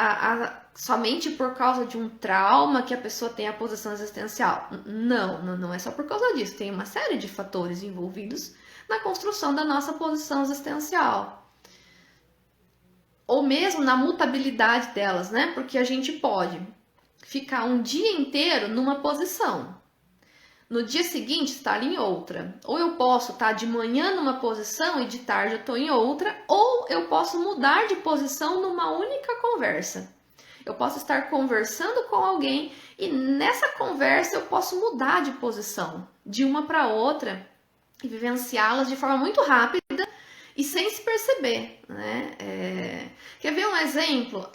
somente por causa de um trauma que a pessoa tem a posição existencial. Não é só por causa disso. Tem uma série de fatores envolvidos na construção da nossa posição existencial. Ou mesmo na mutabilidade delas, né? Porque a gente pode ficar um dia inteiro numa posição, no dia seguinte estar em outra. Ou eu posso estar de manhã numa posição e de tarde eu estou em outra, ou eu posso mudar de posição numa única conversa. Eu posso estar conversando com alguém e nessa conversa eu posso mudar de posição, de uma para outra, e vivenciá-las de forma muito rápida e sem se perceber, né? Quer ver um exemplo?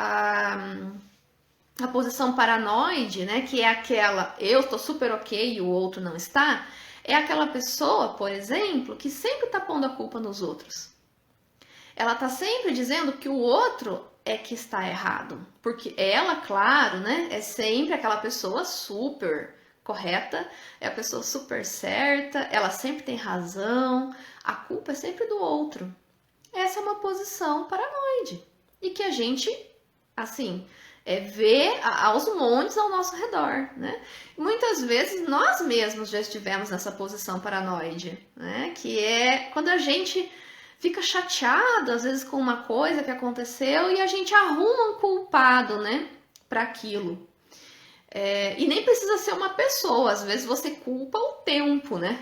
A posição paranoide, né, que é aquela eu estou super ok e o outro não está, é aquela pessoa, por exemplo, que sempre está pondo a culpa nos outros. Ela está sempre dizendo que o outro é que está errado, porque ela, claro, né, é sempre aquela pessoa super correta, é a pessoa super certa, ela sempre tem razão, a culpa é sempre do outro. Essa é uma posição paranoide e que a gente, assim, vê aos montes ao nosso redor, né? Muitas vezes nós mesmos já estivemos nessa posição paranoide, né? Que é quando a gente fica chateado, às vezes, com uma coisa que aconteceu e a gente arruma um culpado, né? Para aquilo. E nem precisa ser uma pessoa, às vezes você culpa o tempo, né?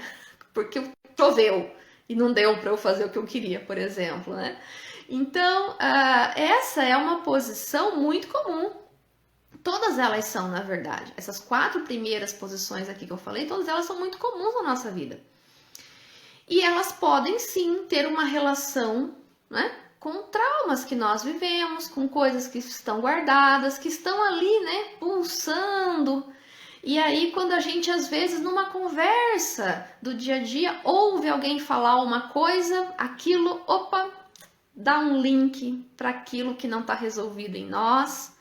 Porque choveu e não deu para eu fazer o que eu queria, por exemplo, né? Então, essa é uma posição muito comum. Todas elas são, na verdade. Essas 4 primeiras posições aqui que eu falei, todas elas são muito comuns na nossa vida. E elas podem, sim, ter uma relação, né, com traumas que nós vivemos, com coisas que estão guardadas, que estão ali, né, pulsando. E aí, quando a gente, às vezes, numa conversa do dia a dia, ouve alguém falar uma coisa, aquilo, opa, dá um link para aquilo que não está resolvido em nós.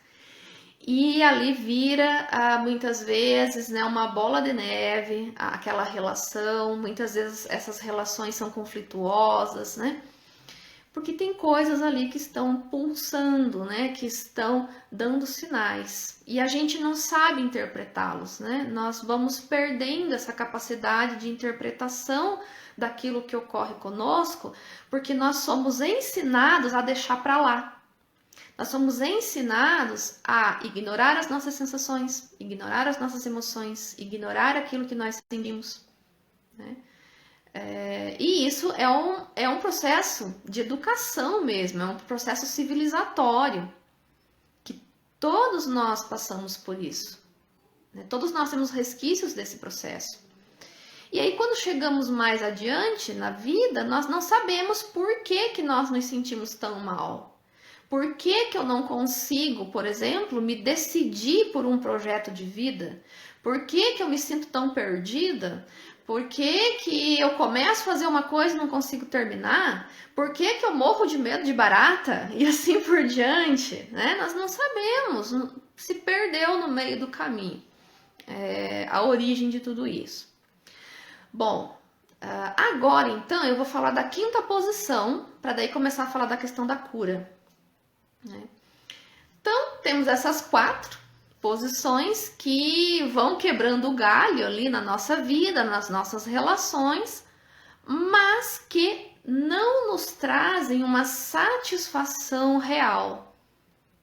E ali vira, muitas vezes, né, uma bola de neve, aquela relação. Muitas vezes essas relações são conflituosas, né? Porque tem coisas ali que estão pulsando, né? Que estão dando sinais. E a gente não sabe interpretá-los, né? Nós vamos perdendo essa capacidade de interpretação daquilo que ocorre conosco, porque nós somos ensinados a deixar para lá. Nós somos ensinados a ignorar as nossas sensações, ignorar as nossas emoções, ignorar aquilo que nós sentimos, né? E isso é um processo de educação mesmo, é um processo civilizatório, que todos nós passamos por isso, né? Todos nós temos resquícios desse processo. E aí, quando chegamos mais adiante na vida, nós não sabemos por que nós nos sentimos tão mal. Por que eu não consigo, por exemplo, me decidir por um projeto de vida? Por que eu me sinto tão perdida? Por que eu começo a fazer uma coisa e não consigo terminar? Por que eu morro de medo de barata? E assim por diante, né? Nós não sabemos. se perdeu no meio do caminho. A origem de tudo isso. Bom, agora então eu vou falar da quinta posição, para daí começar a falar da questão da cura. Né? Então, temos essas 4 posições que vão quebrando o galho ali na nossa vida, nas nossas relações, mas que não nos trazem uma satisfação real.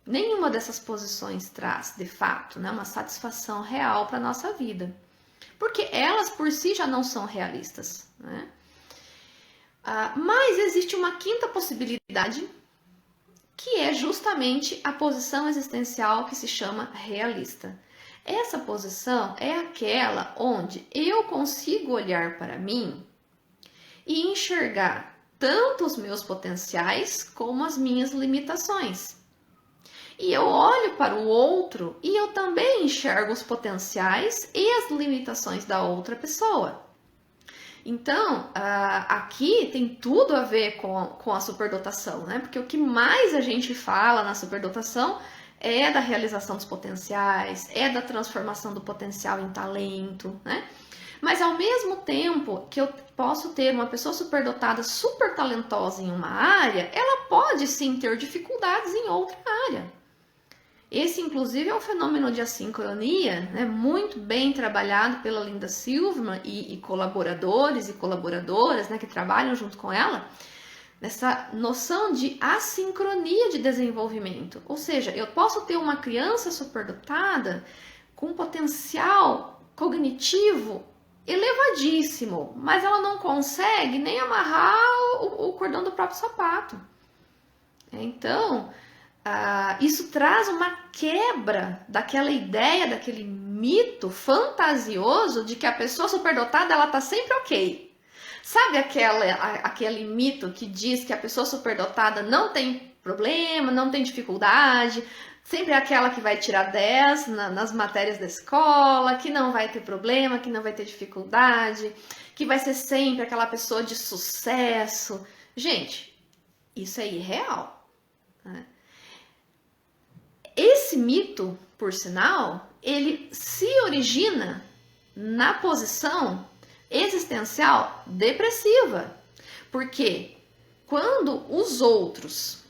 Nenhuma dessas posições traz, de fato, né, uma satisfação real para a nossa vida. Porque elas por si já não são realistas. Né? Mas existe uma quinta possibilidade, que é justamente a posição existencial que se chama realista. Essa posição é aquela onde eu consigo olhar para mim e enxergar tanto os meus potenciais como as minhas limitações. E eu olho para o outro e eu também enxergo os potenciais e as limitações da outra pessoa. Então, aqui tem tudo a ver com a superdotação, né? Porque o que mais a gente fala na superdotação é da realização dos potenciais, é da transformação do potencial em talento, né? Mas ao mesmo tempo que eu posso ter uma pessoa superdotada, super talentosa em uma área, ela pode sim ter dificuldades em outra área. Esse, inclusive, é um fenômeno de assincronia, né, muito bem trabalhado pela Linda Silverman e colaboradores e colaboradoras, né, que trabalham junto com ela, nessa noção de assincronia de desenvolvimento. Ou seja, eu posso ter uma criança superdotada com potencial cognitivo elevadíssimo, mas ela não consegue nem amarrar o cordão do próprio sapato. Então, isso traz uma quebra daquela ideia, daquele mito fantasioso de que a pessoa superdotada ela tá sempre ok. Sabe aquele mito que diz que a pessoa superdotada não tem problema, não tem dificuldade, sempre é aquela que vai tirar 10 nas matérias da escola, que não vai ter problema, que não vai ter dificuldade, que vai ser sempre aquela pessoa de sucesso. Gente, isso é irreal, né? Esse mito, por sinal, ele se origina na posição existencial depressiva. Porque quando os outros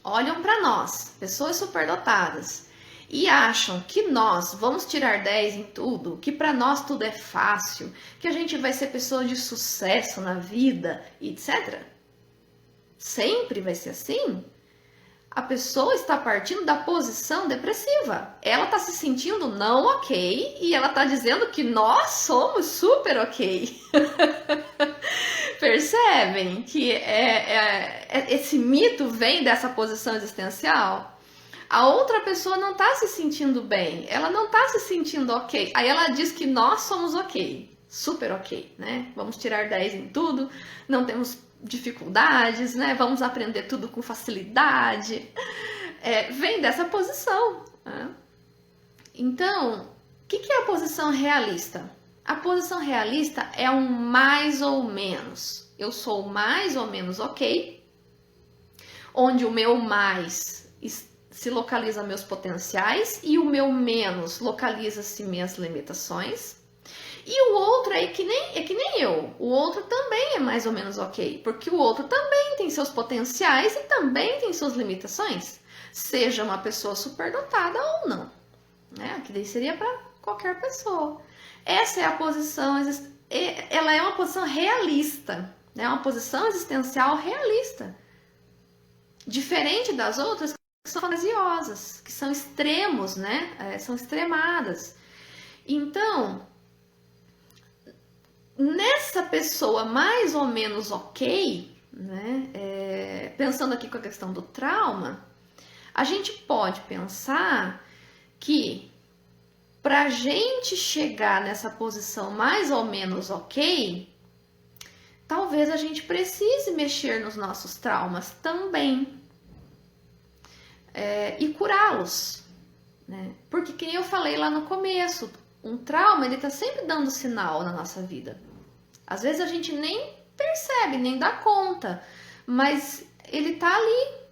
olham para nós, pessoas superdotadas, e acham que nós vamos tirar 10 em tudo, que para nós tudo é fácil, que a gente vai ser pessoa de sucesso na vida, etc. Sempre vai ser assim? A pessoa está partindo da posição depressiva. Ela está se sentindo não ok e ela está dizendo que nós somos super ok. Percebem que esse mito vem dessa posição existencial? A outra pessoa não está se sentindo bem, ela não está se sentindo ok. Aí ela diz que nós somos ok, super ok, né? Vamos tirar 10 em tudo, não temos dificuldades, né? Vamos aprender tudo com facilidade. Vem dessa posição. Né? Então, o que é a posição realista? A posição realista é um mais ou menos. Eu sou mais ou menos ok, onde o meu mais se localiza meus potenciais e o meu menos localiza-se minhas limitações. E o outro é que nem eu. O outro também é mais ou menos ok, porque o outro também tem seus potenciais e também tem suas limitações, seja uma pessoa superdotada ou não. Né? Que daí seria para qualquer pessoa. Essa é a posição, ela é uma posição realista, né? Uma posição existencial realista, diferente das outras que são fantasiosas, que são extremos, né? São extremadas. Então, nessa pessoa mais ou menos ok, né? Pensando aqui com a questão do trauma, a gente pode pensar que para a gente chegar nessa posição mais ou menos ok, talvez a gente precise mexer nos nossos traumas também e curá-los, né? Porque, como eu falei lá no começo, um trauma ele está sempre dando sinal na nossa vida. Às vezes a gente nem percebe, nem dá conta, mas ele está ali.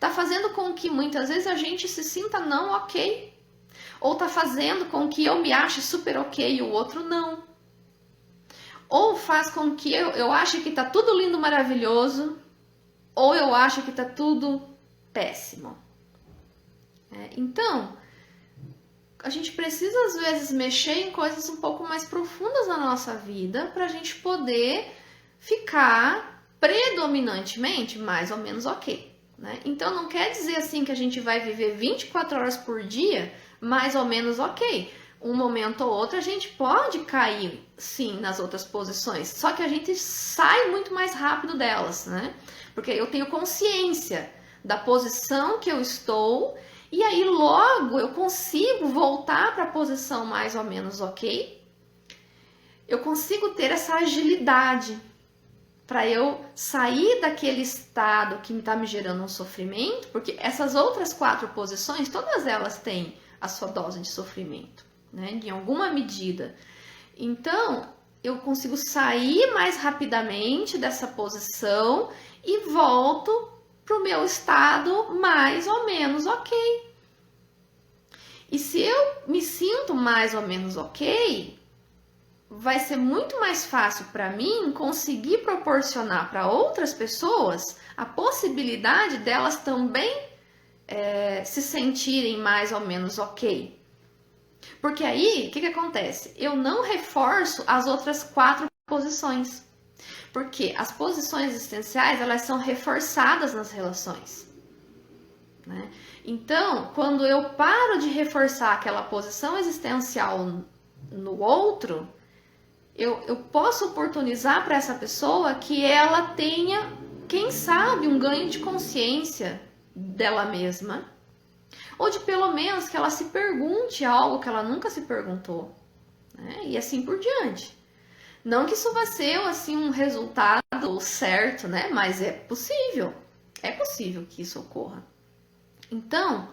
tá fazendo com que muitas vezes a gente se sinta não ok, ou tá fazendo com que eu me ache super ok e o outro não, ou faz com que eu ache que tá tudo lindo, maravilhoso, ou eu acho que tá tudo péssimo. Então, a gente precisa às vezes mexer em coisas um pouco mais profundas na nossa vida para a gente poder ficar predominantemente mais ou menos ok, né? Então não quer dizer assim que a gente vai viver 24 horas por dia mais ou menos ok. Um momento ou outro a gente pode cair sim nas outras posições, só que a gente sai muito mais rápido delas, né? Porque eu tenho consciência da posição que eu estou. E aí logo eu consigo voltar para a posição mais ou menos ok. Eu consigo ter essa agilidade para eu sair daquele estado que está me gerando um sofrimento, porque essas outras 4 posições, todas elas têm a sua dose de sofrimento, né? Em alguma medida. Então, eu consigo sair mais rapidamente dessa posição e volto para o meu estado mais ou menos ok. E se eu me sinto mais ou menos ok, vai ser muito mais fácil para mim conseguir proporcionar para outras pessoas a possibilidade delas também se sentirem mais ou menos ok. Porque aí, o que acontece? Eu não reforço as outras 4 posições. Porque as posições existenciais, elas são reforçadas nas relações, né? Então, quando eu paro de reforçar aquela posição existencial no outro, eu posso oportunizar para essa pessoa que ela tenha, quem sabe, um ganho de consciência dela mesma, ou de pelo menos que ela se pergunte algo que ela nunca se perguntou, né? E assim por diante. Não que isso vai ser assim um resultado certo, né? Mas é possível que isso ocorra. Então,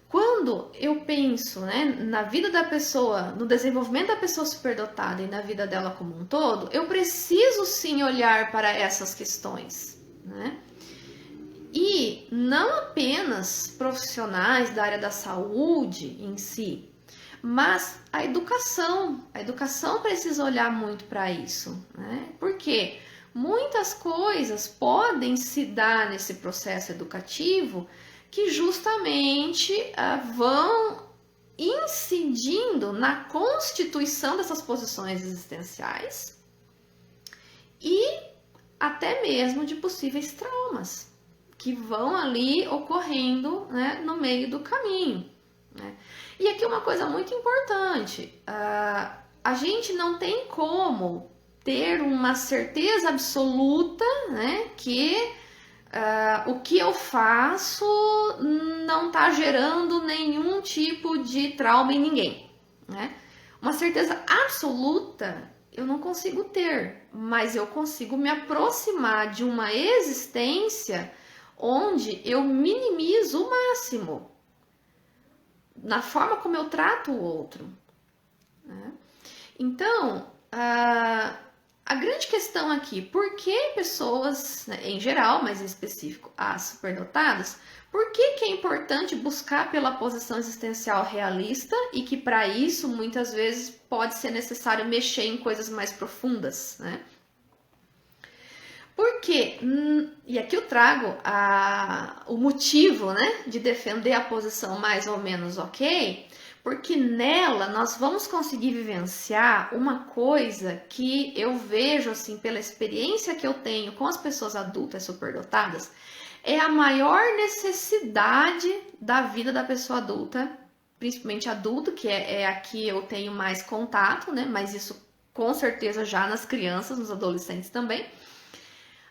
quando eu penso, né, na vida da pessoa, no desenvolvimento da pessoa superdotada e na vida dela como um todo, eu preciso sim olhar para essas questões, né? E não apenas profissionais da área da saúde em si, mas a educação precisa olhar muito para isso, né? Porque muitas coisas podem se dar nesse processo educativo que justamente vão incidindo na constituição dessas posições existenciais e até mesmo de possíveis traumas que vão ali ocorrendo, né, no meio do caminho, né? E aqui uma coisa muito importante, a gente não tem como ter uma certeza absoluta, né, que o que eu faço não está gerando nenhum tipo de trauma em ninguém, né? Uma certeza absoluta eu não consigo ter, mas eu consigo me aproximar de uma existência onde eu minimizo o máximo na forma como eu trato o outro, né? Então, a grande questão aqui, por que pessoas, né, em geral, mas em específico as superdotadas, por que é importante buscar pela posição existencial realista e que para isso muitas vezes pode ser necessário mexer em coisas mais profundas, né? Porque, e aqui eu trago o motivo, né, de defender a posição mais ou menos ok, porque nela nós vamos conseguir vivenciar uma coisa que eu vejo, assim, pela experiência que eu tenho com as pessoas adultas superdotadas, é a maior necessidade da vida da pessoa adulta, principalmente adulto, que é aqui eu tenho mais contato, né, mas isso com certeza já nas crianças, nos adolescentes também.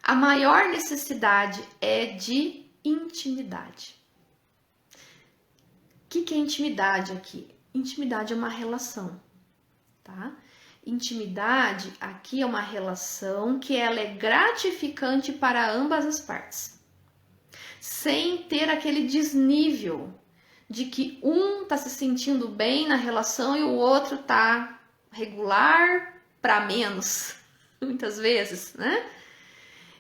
A maior necessidade é de intimidade. O que é intimidade aqui? Intimidade é uma relação, tá? Intimidade aqui é uma relação que ela é gratificante para ambas as partes, sem ter aquele desnível de que um tá se sentindo bem na relação e o outro tá regular para menos, muitas vezes, né?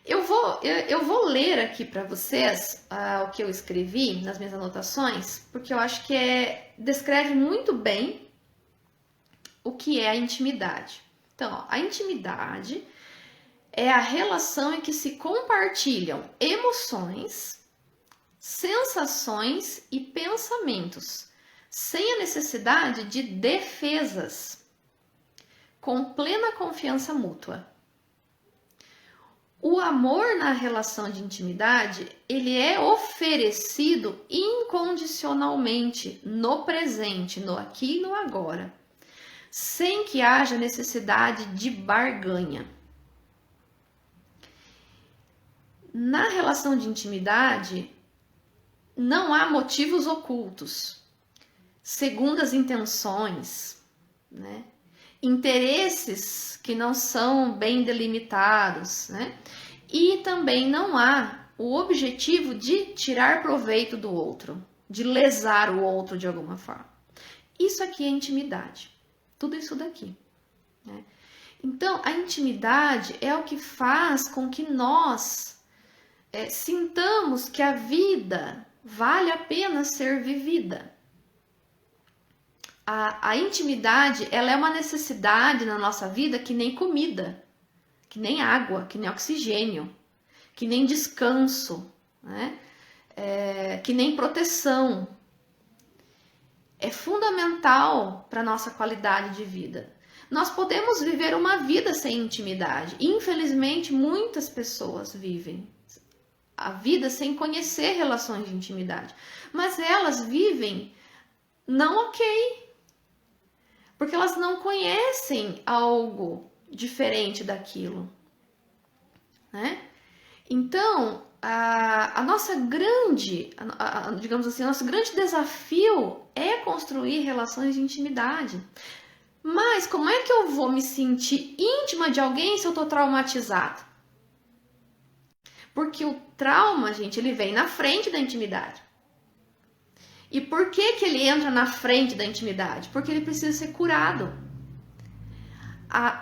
Eu vou ler aqui para vocês o que eu escrevi nas minhas anotações, porque eu acho que descreve muito bem o que é a intimidade. Então, ó, a intimidade é a relação em que se compartilham emoções, sensações e pensamentos, sem a necessidade de defesas, com plena confiança mútua. O amor na relação de intimidade, ele é oferecido incondicionalmente no presente, no aqui e no agora, sem que haja necessidade de barganha. Na relação de intimidade, não há motivos ocultos, segundas intenções, né? Interesses que não são bem delimitados, né? E também não há o objetivo de tirar proveito do outro, de lesar o outro de alguma forma. Isso aqui é intimidade, tudo isso daqui, né? Então, a intimidade é o que faz com que nós sintamos que a vida vale a pena ser vivida. A intimidade, ela é uma necessidade na nossa vida que nem comida, que nem água, que nem oxigênio, que nem descanso, né? Que nem proteção. É fundamental para a nossa qualidade de vida. Nós podemos viver uma vida sem intimidade. Infelizmente, muitas pessoas vivem a vida sem conhecer relações de intimidade. Mas elas vivem não ok. Porque elas não conhecem algo diferente daquilo, né? Então, a nossa grande, digamos assim, o nosso grande desafio é construir relações de intimidade. Mas como é que eu vou me sentir íntima de alguém se eu tô traumatizado? Porque o trauma, gente, ele vem na frente da intimidade. E por que ele entra na frente da intimidade? Porque ele precisa ser curado.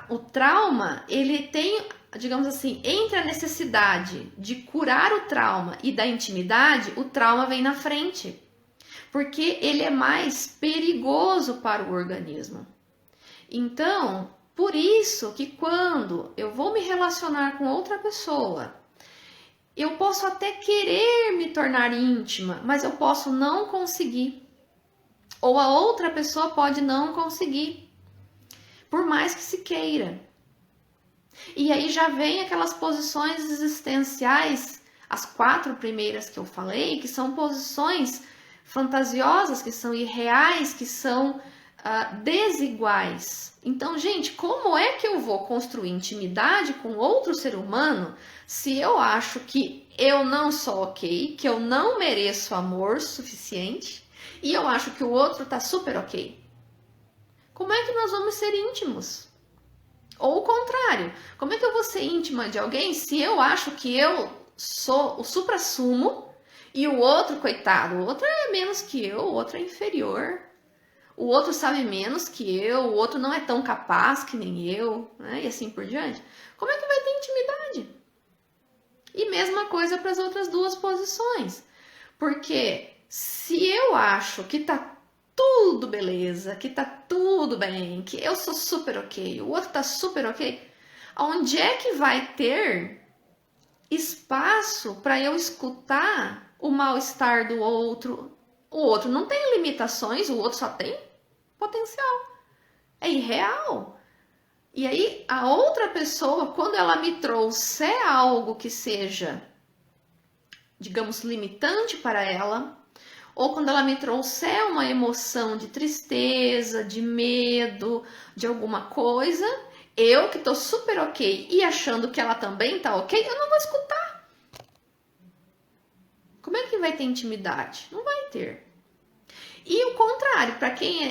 O trauma, ele tem, digamos assim, entre a necessidade de curar o trauma e da intimidade, o trauma vem na frente. Porque ele é mais perigoso para o organismo. Então, por isso que quando eu vou me relacionar com outra pessoa, eu posso até querer me tornar íntima, mas eu posso não conseguir. Ou a outra pessoa pode não conseguir, por mais que se queira. E aí já vem aquelas posições existenciais, as 4 primeiras que eu falei, que são posições fantasiosas, que são irreais, que são desiguais. Então, gente, como é que eu vou construir intimidade com outro ser humano se eu acho que eu não sou ok, que eu não mereço amor suficiente e eu acho que o outro tá super ok? Como é que nós vamos ser íntimos? Ou o contrário, como é que eu vou ser íntima de alguém se eu acho que eu sou o suprassumo e o outro, coitado, o outro é menos que eu, o outro é inferior, o outro sabe menos que eu, o outro não é tão capaz que nem eu, né? E assim por diante? Como é que vai ter intimidade? E mesma coisa para as outras 2 posições. Porque se eu acho que tá tudo beleza, que tá tudo bem, que eu sou super ok, o outro tá super ok, onde é que vai ter espaço para eu escutar o mal-estar do outro? O outro não tem limitações, o outro só tem potencial. É irreal. E aí, a outra pessoa, quando ela me trouxer algo que seja, digamos, limitante para ela, ou quando ela me trouxer uma emoção de tristeza, de medo, de alguma coisa, eu que tô super ok e achando que ela também tá ok, eu não vou escutar. Como é que vai ter intimidade? Não vai ter. E o contrário, para quem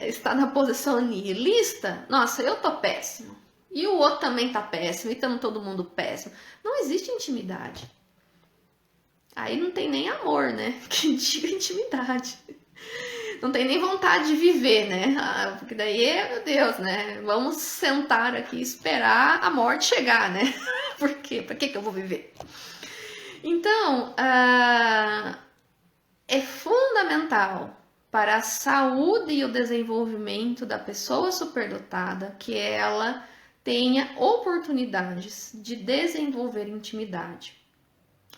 está na posição nihilista, nossa, eu tô péssimo. E o outro também tá péssimo, e estamos todo mundo péssimo. Não existe intimidade. Aí não tem nem amor, né? Que diga intimidade. não tem nem vontade de viver, né? Porque daí, meu Deus, né? Vamos sentar aqui e esperar a morte chegar, né? Por quê? Pra que eu vou viver? Então, é fundamental para a saúde e o desenvolvimento da pessoa superdotada que ela tenha oportunidades de desenvolver intimidade.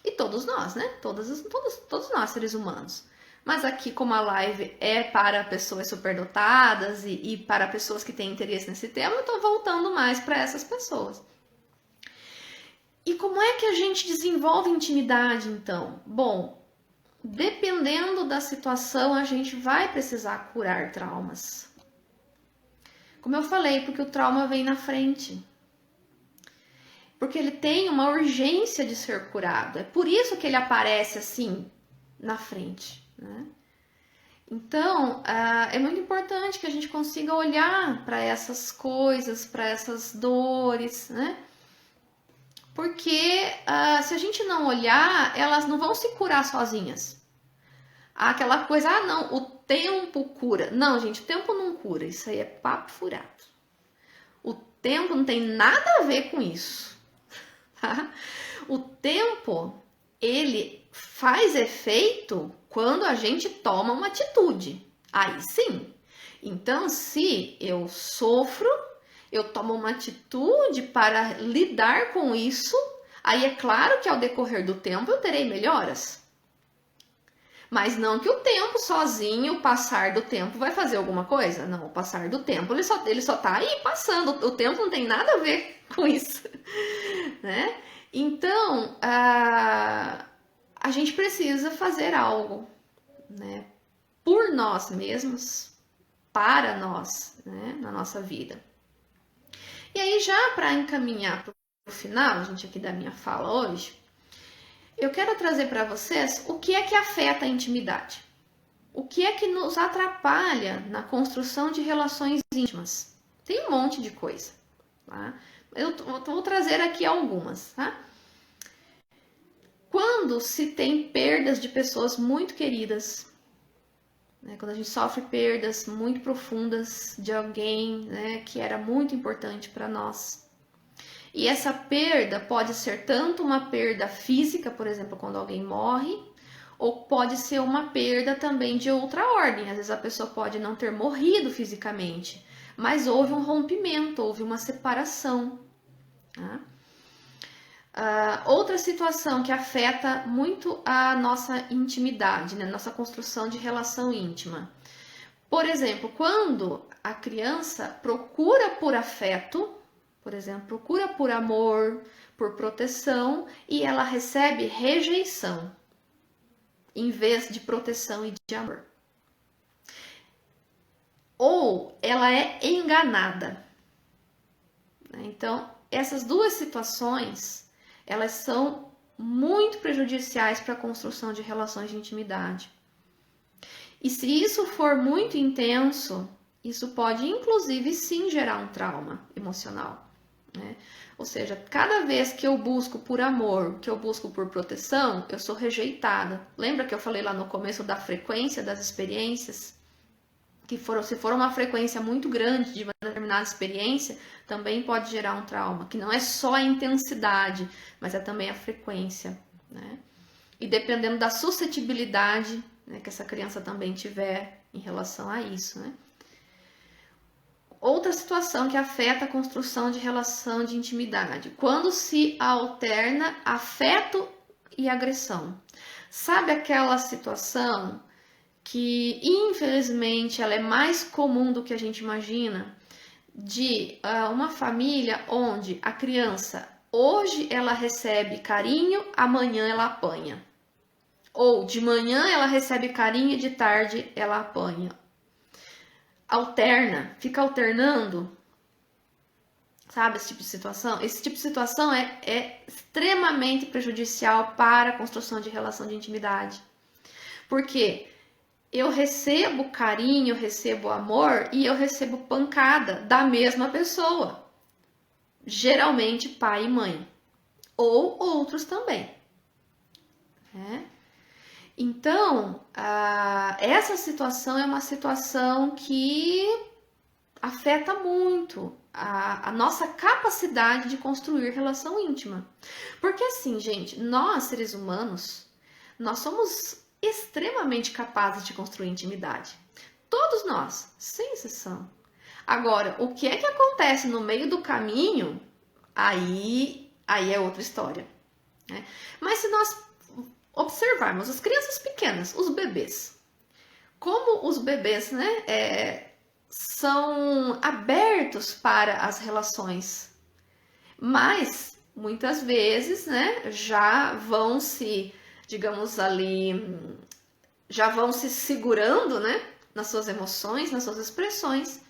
E todos nós, né? Todos nós, seres humanos. Mas aqui, como a live é para pessoas superdotadas e para pessoas que têm interesse nesse tema, eu estou voltando mais para essas pessoas. E como é que a gente desenvolve intimidade, então? Bom, dependendo da situação, a gente vai precisar curar traumas. Como eu falei, porque o trauma vem na frente. Porque ele tem uma urgência de ser curado. É por isso que ele aparece assim, na frente, né? Então, é muito importante que a gente consiga olhar para essas coisas, para essas dores, né? Porque se a gente não olhar, elas não vão se curar sozinhas. Aquela coisa, não, o tempo cura. Não, gente, o tempo não cura. Isso aí é papo furado. O tempo não tem nada a ver com isso. Tá? O tempo, ele faz efeito quando a gente toma uma atitude. Aí sim. Então, se eu sofro, eu tomo uma atitude para lidar com isso, aí é claro que ao decorrer do tempo eu terei melhoras. Mas não que o tempo sozinho, o passar do tempo vai fazer alguma coisa. Não, o passar do tempo, ele só tá aí passando. O tempo não tem nada a ver com isso, né? Então, a gente precisa fazer algo, né? Por nós mesmos, para nós, né? Na nossa vida. E aí, já para encaminhar para o final, gente, aqui da minha fala hoje, eu quero trazer para vocês o que é que afeta a intimidade. O que é que nos atrapalha na construção de relações íntimas. Tem um monte de coisa, tá? Eu vou trazer aqui algumas, tá? Quando se tem perdas de pessoas muito queridas, né? Quando a gente sofre perdas muito profundas de alguém, né, que era muito importante para nós. E essa perda pode ser tanto uma perda física, por exemplo, quando alguém morre, ou pode ser uma perda também de outra ordem. Às vezes a pessoa pode não ter morrido fisicamente, mas houve um rompimento, houve uma separação. Tá? Outra situação que afeta muito a nossa intimidade, né? Nossa construção de relação íntima. Por exemplo, quando a criança procura por afeto, por exemplo, procura por amor, por proteção, e ela recebe rejeição, em vez de proteção e de amor. Ou ela é enganada. Então, essas duas situações, elas são muito prejudiciais para a construção de relações de intimidade. E se isso for muito intenso, isso pode inclusive sim gerar um trauma emocional. Né? Ou seja, cada vez que eu busco por amor, que eu busco por proteção, eu sou rejeitada. Lembra que eu falei lá no começo da frequência das experiências? Que se for uma frequência muito grande de uma determinada experiência, também pode gerar um trauma, que não é só a intensidade, mas é também a frequência. Né? E dependendo da suscetibilidade, né, que essa criança também tiver em relação a isso, né? Outra situação que afeta a construção de relação de intimidade, quando se alterna afeto e agressão. Sabe aquela situação que, infelizmente, ela é mais comum do que a gente imagina, de uma família onde a criança, hoje ela recebe carinho, amanhã ela apanha. Ou de manhã ela recebe carinho e de tarde ela apanha. Alterna, fica alternando, sabe, esse tipo de situação? Esse tipo de situação é extremamente prejudicial para a construção de relação de intimidade. Porque eu recebo carinho, eu recebo amor e eu recebo pancada da mesma pessoa. Geralmente pai e mãe. Ou outros também. Então, essa situação é uma situação que afeta muito a nossa capacidade de construir relação íntima. Porque assim, gente, nós seres humanos, nós somos extremamente capazes de construir intimidade. Todos nós, sem exceção. Agora, o que é que acontece no meio do caminho, aí é outra história, né? Mas se nós observarmos as crianças pequenas, os bebês, como os bebês, né, são abertos para as relações, mas muitas vezes, né, já vão se, digamos ali, já vão se segurando, né, nas suas emoções, nas suas expressões,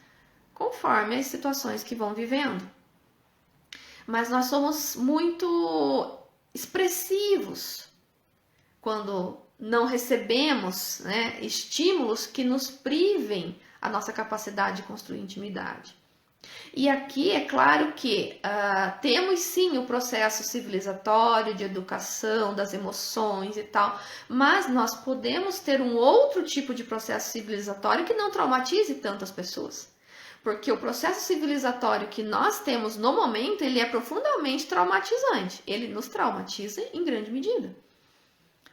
conforme as situações que vão vivendo. Mas nós somos muito expressivos quando não recebemos, né, estímulos que nos privem a nossa capacidade de construir intimidade. E aqui é claro que temos sim o processo civilizatório de educação das emoções e tal, mas nós podemos ter um outro tipo de processo civilizatório que não traumatize tantas pessoas. Porque o processo civilizatório que nós temos no momento, ele é profundamente traumatizante. Ele nos traumatiza em grande medida.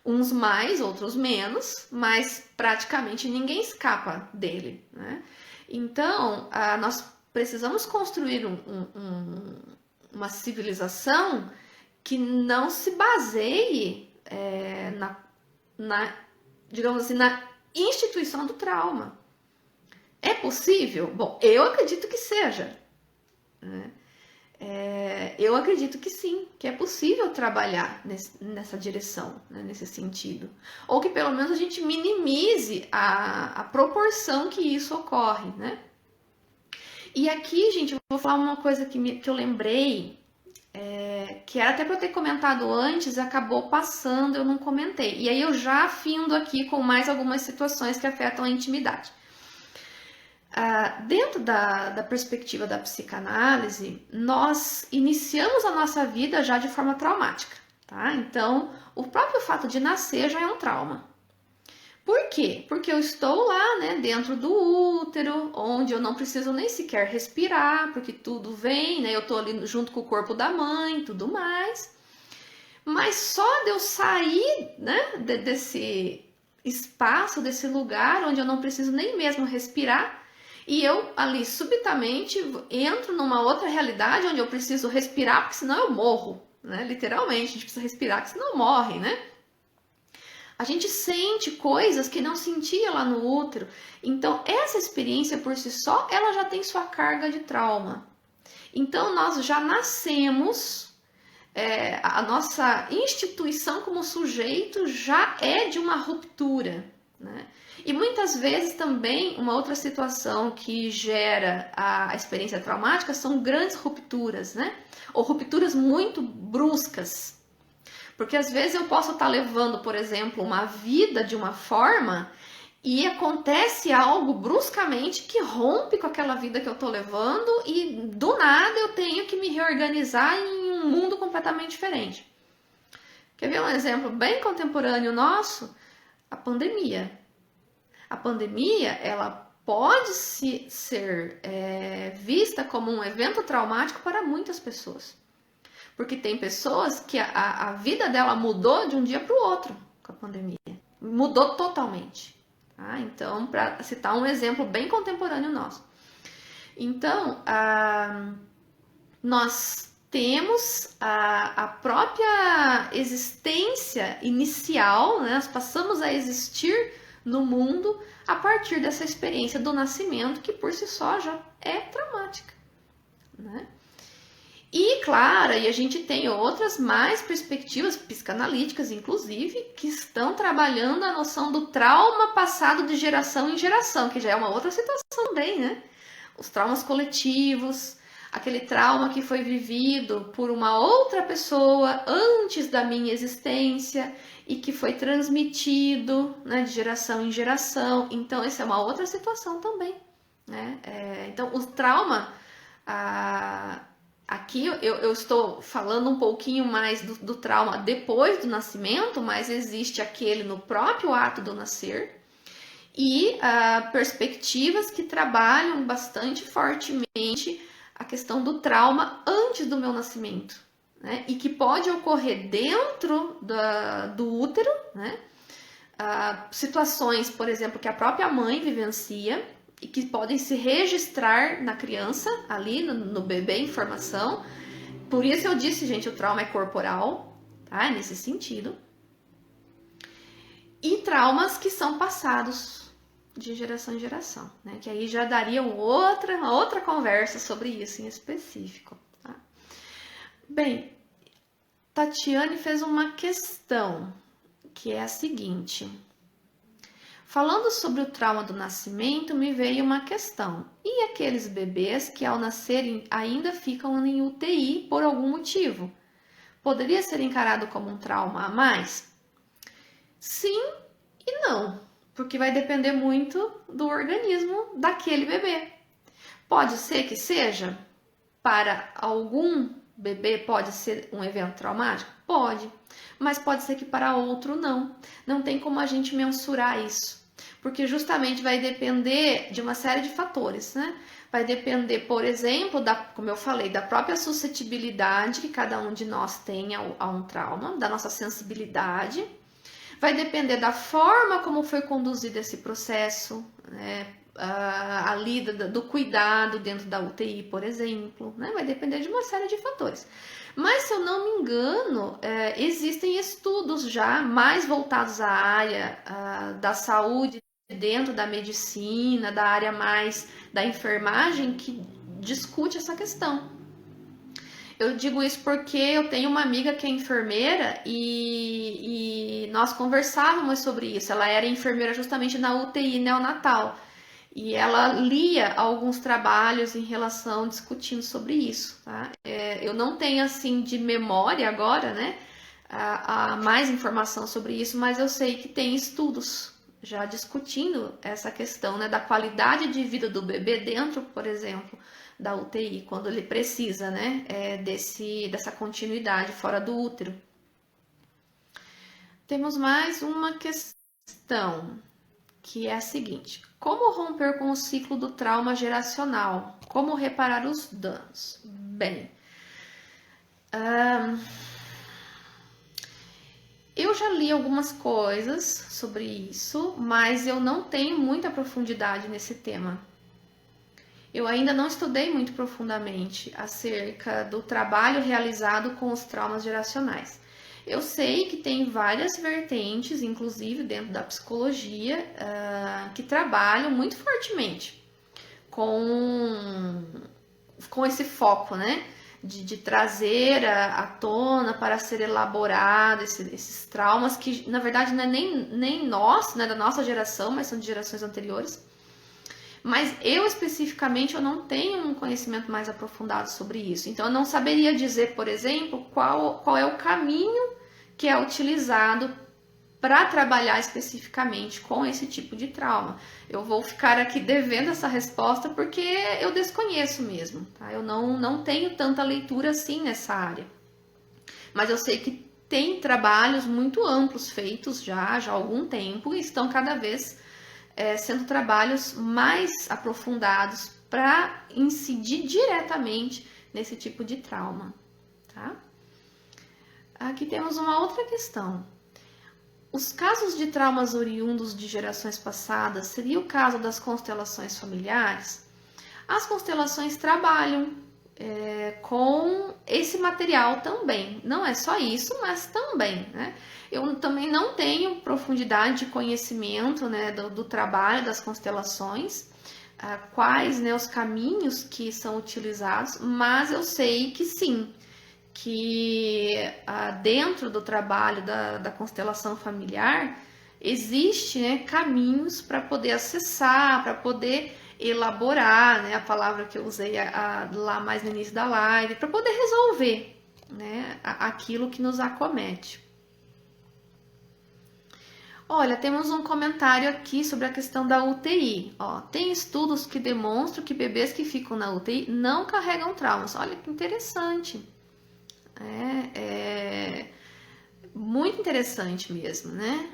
Uns mais, outros menos, mas praticamente ninguém escapa dele, né? Então, nós precisamos construir uma civilização que não se baseie digamos assim, na instituição do trauma. É possível? Bom, eu acredito que seja, né? Eu acredito que sim, que é possível trabalhar nessa direção, né, nesse sentido. Ou que pelo menos a gente minimize a proporção que isso ocorre, né? E aqui, gente, eu vou falar uma coisa que eu lembrei, que era até para eu ter comentado antes, acabou passando, eu não comentei. E aí eu já afindo aqui com mais algumas situações que afetam a intimidade. Dentro da perspectiva da psicanálise, nós iniciamos a nossa vida já de forma traumática, tá? Então, o próprio fato de nascer já é um trauma. Por quê? Porque eu estou lá, né, dentro do útero, onde eu não preciso nem sequer respirar, porque tudo vem, né? Eu estou ali junto com o corpo da mãe e tudo mais. Mas só de eu sair, né, desse espaço, desse lugar onde eu não preciso nem mesmo respirar, e eu ali subitamente entro numa outra realidade onde eu preciso respirar, porque senão eu morro, né? Literalmente, a gente precisa respirar, porque senão morre, né? A gente sente coisas que não sentia lá no útero. Então, essa experiência por si só, ela já tem sua carga de trauma. Então, nós já nascemos, a nossa instituição como sujeito já é de uma ruptura, né? E muitas vezes também uma outra situação que gera a experiência traumática são grandes rupturas, né? Ou rupturas muito bruscas. Porque às vezes eu posso estar levando, por exemplo, uma vida de uma forma e acontece algo bruscamente que rompe com aquela vida que eu estou levando e do nada eu tenho que me reorganizar em um mundo completamente diferente. Quer ver um exemplo bem contemporâneo nosso? A pandemia. A pandemia, ela pode ser vista como um evento traumático para muitas pessoas. Porque tem pessoas que a vida dela mudou de um dia para o outro com a pandemia. Mudou totalmente. Tá? Então, para citar um exemplo bem contemporâneo nosso. Então, nós temos a própria existência inicial, né? Nós passamos a existir no mundo a partir dessa experiência do nascimento, que por si só já é traumática, né? E, claro, e a gente tem outras mais perspectivas psicanalíticas, inclusive, que estão trabalhando a noção do trauma passado de geração em geração, que já é uma outra situação também, né? Os traumas coletivos, aquele trauma que foi vivido por uma outra pessoa antes da minha existência e que foi transmitido, né, de geração em geração. Então, essa é uma outra situação também, né? Então, o trauma, Aqui eu estou falando um pouquinho mais do trauma depois do nascimento, mas existe aquele no próprio ato do nascer e perspectivas que trabalham bastante fortemente a questão do trauma antes do meu nascimento, né? E que pode ocorrer dentro do útero, né? Situações, por exemplo, que a própria mãe vivencia e que podem se registrar na criança, ali no bebê em formação. Por isso eu disse, gente, o trauma é corporal, tá? Nesse sentido. E traumas que são passados de geração em geração, né? Que aí já daria outra conversa sobre isso em específico, tá? Bem, Tatiane fez uma questão, que é a seguinte: falando sobre o trauma do nascimento, me veio uma questão. E aqueles bebês que ao nascerem ainda ficam em UTI por algum motivo? Poderia ser encarado como um trauma a mais? Sim e não, porque vai depender muito do organismo daquele bebê. Pode ser que seja, para algum bebê pode ser um evento traumático? Pode, mas pode ser que para outro não. Não tem como a gente mensurar isso, porque justamente vai depender de uma série de fatores, né? Vai depender, por exemplo, como eu falei, da própria suscetibilidade que cada um de nós tem a um trauma, da nossa sensibilidade. Vai depender da forma como foi conduzido esse processo, né? Ali do cuidado dentro da UTI, por exemplo, né? Vai depender de uma série de fatores. Mas, se eu não me engano, existem estudos já mais voltados à área da saúde dentro da medicina, da área mais da enfermagem, que discute essa questão. Eu digo isso porque eu tenho uma amiga que é enfermeira e nós conversávamos sobre isso. Ela era enfermeira justamente na UTI neonatal. E ela lia alguns trabalhos em relação, discutindo sobre isso, tá? Eu não tenho, assim, de memória agora, né, mais informação sobre isso, mas eu sei que tem estudos já discutindo essa questão, né, da qualidade de vida do bebê dentro, por exemplo, da UTI, quando ele precisa, né, dessa continuidade fora do útero. Temos mais uma questão, que é a seguinte: como romper com o ciclo do trauma geracional? Como reparar os danos? Bem, eu já li algumas coisas sobre isso, mas eu não tenho muita profundidade nesse tema. Eu ainda não estudei muito profundamente acerca do trabalho realizado com os traumas geracionais. Eu sei que tem várias vertentes, inclusive dentro da psicologia, que trabalham muito fortemente com esse foco, né? De trazer à tona para ser elaborado esses traumas que, na verdade, não é nem nós, não é da nossa geração, mas são de gerações anteriores. Mas eu, especificamente, eu não tenho um conhecimento mais aprofundado sobre isso. Então, eu não saberia dizer, por exemplo, qual é o caminho que é utilizado para trabalhar especificamente com esse tipo de trauma. Eu vou ficar aqui devendo essa resposta porque eu desconheço mesmo, tá? Eu não tenho tanta leitura assim nessa área. Mas eu sei que tem trabalhos muito amplos feitos já há algum tempo e estão cada vez sendo trabalhos mais aprofundados para incidir diretamente nesse tipo de trauma, tá? Aqui temos uma outra questão. Os casos de traumas oriundos de gerações passadas seria o caso das constelações familiares? As constelações trabalham com esse material também. Não é só isso, mas também, né? Eu também não tenho profundidade de conhecimento, né, do trabalho das constelações, quais, né, os caminhos que são utilizados, mas eu sei que sim, que dentro do trabalho da constelação familiar existe, né, caminhos para poder acessar, para poder elaborar, né, a palavra que eu usei lá mais no início da live, para poder resolver, né, aquilo que nos acomete. Olha, temos um comentário aqui sobre a questão da UTI. Ó, tem estudos que demonstram que bebês que ficam na UTI não carregam traumas. Olha que interessante. É muito interessante mesmo, né?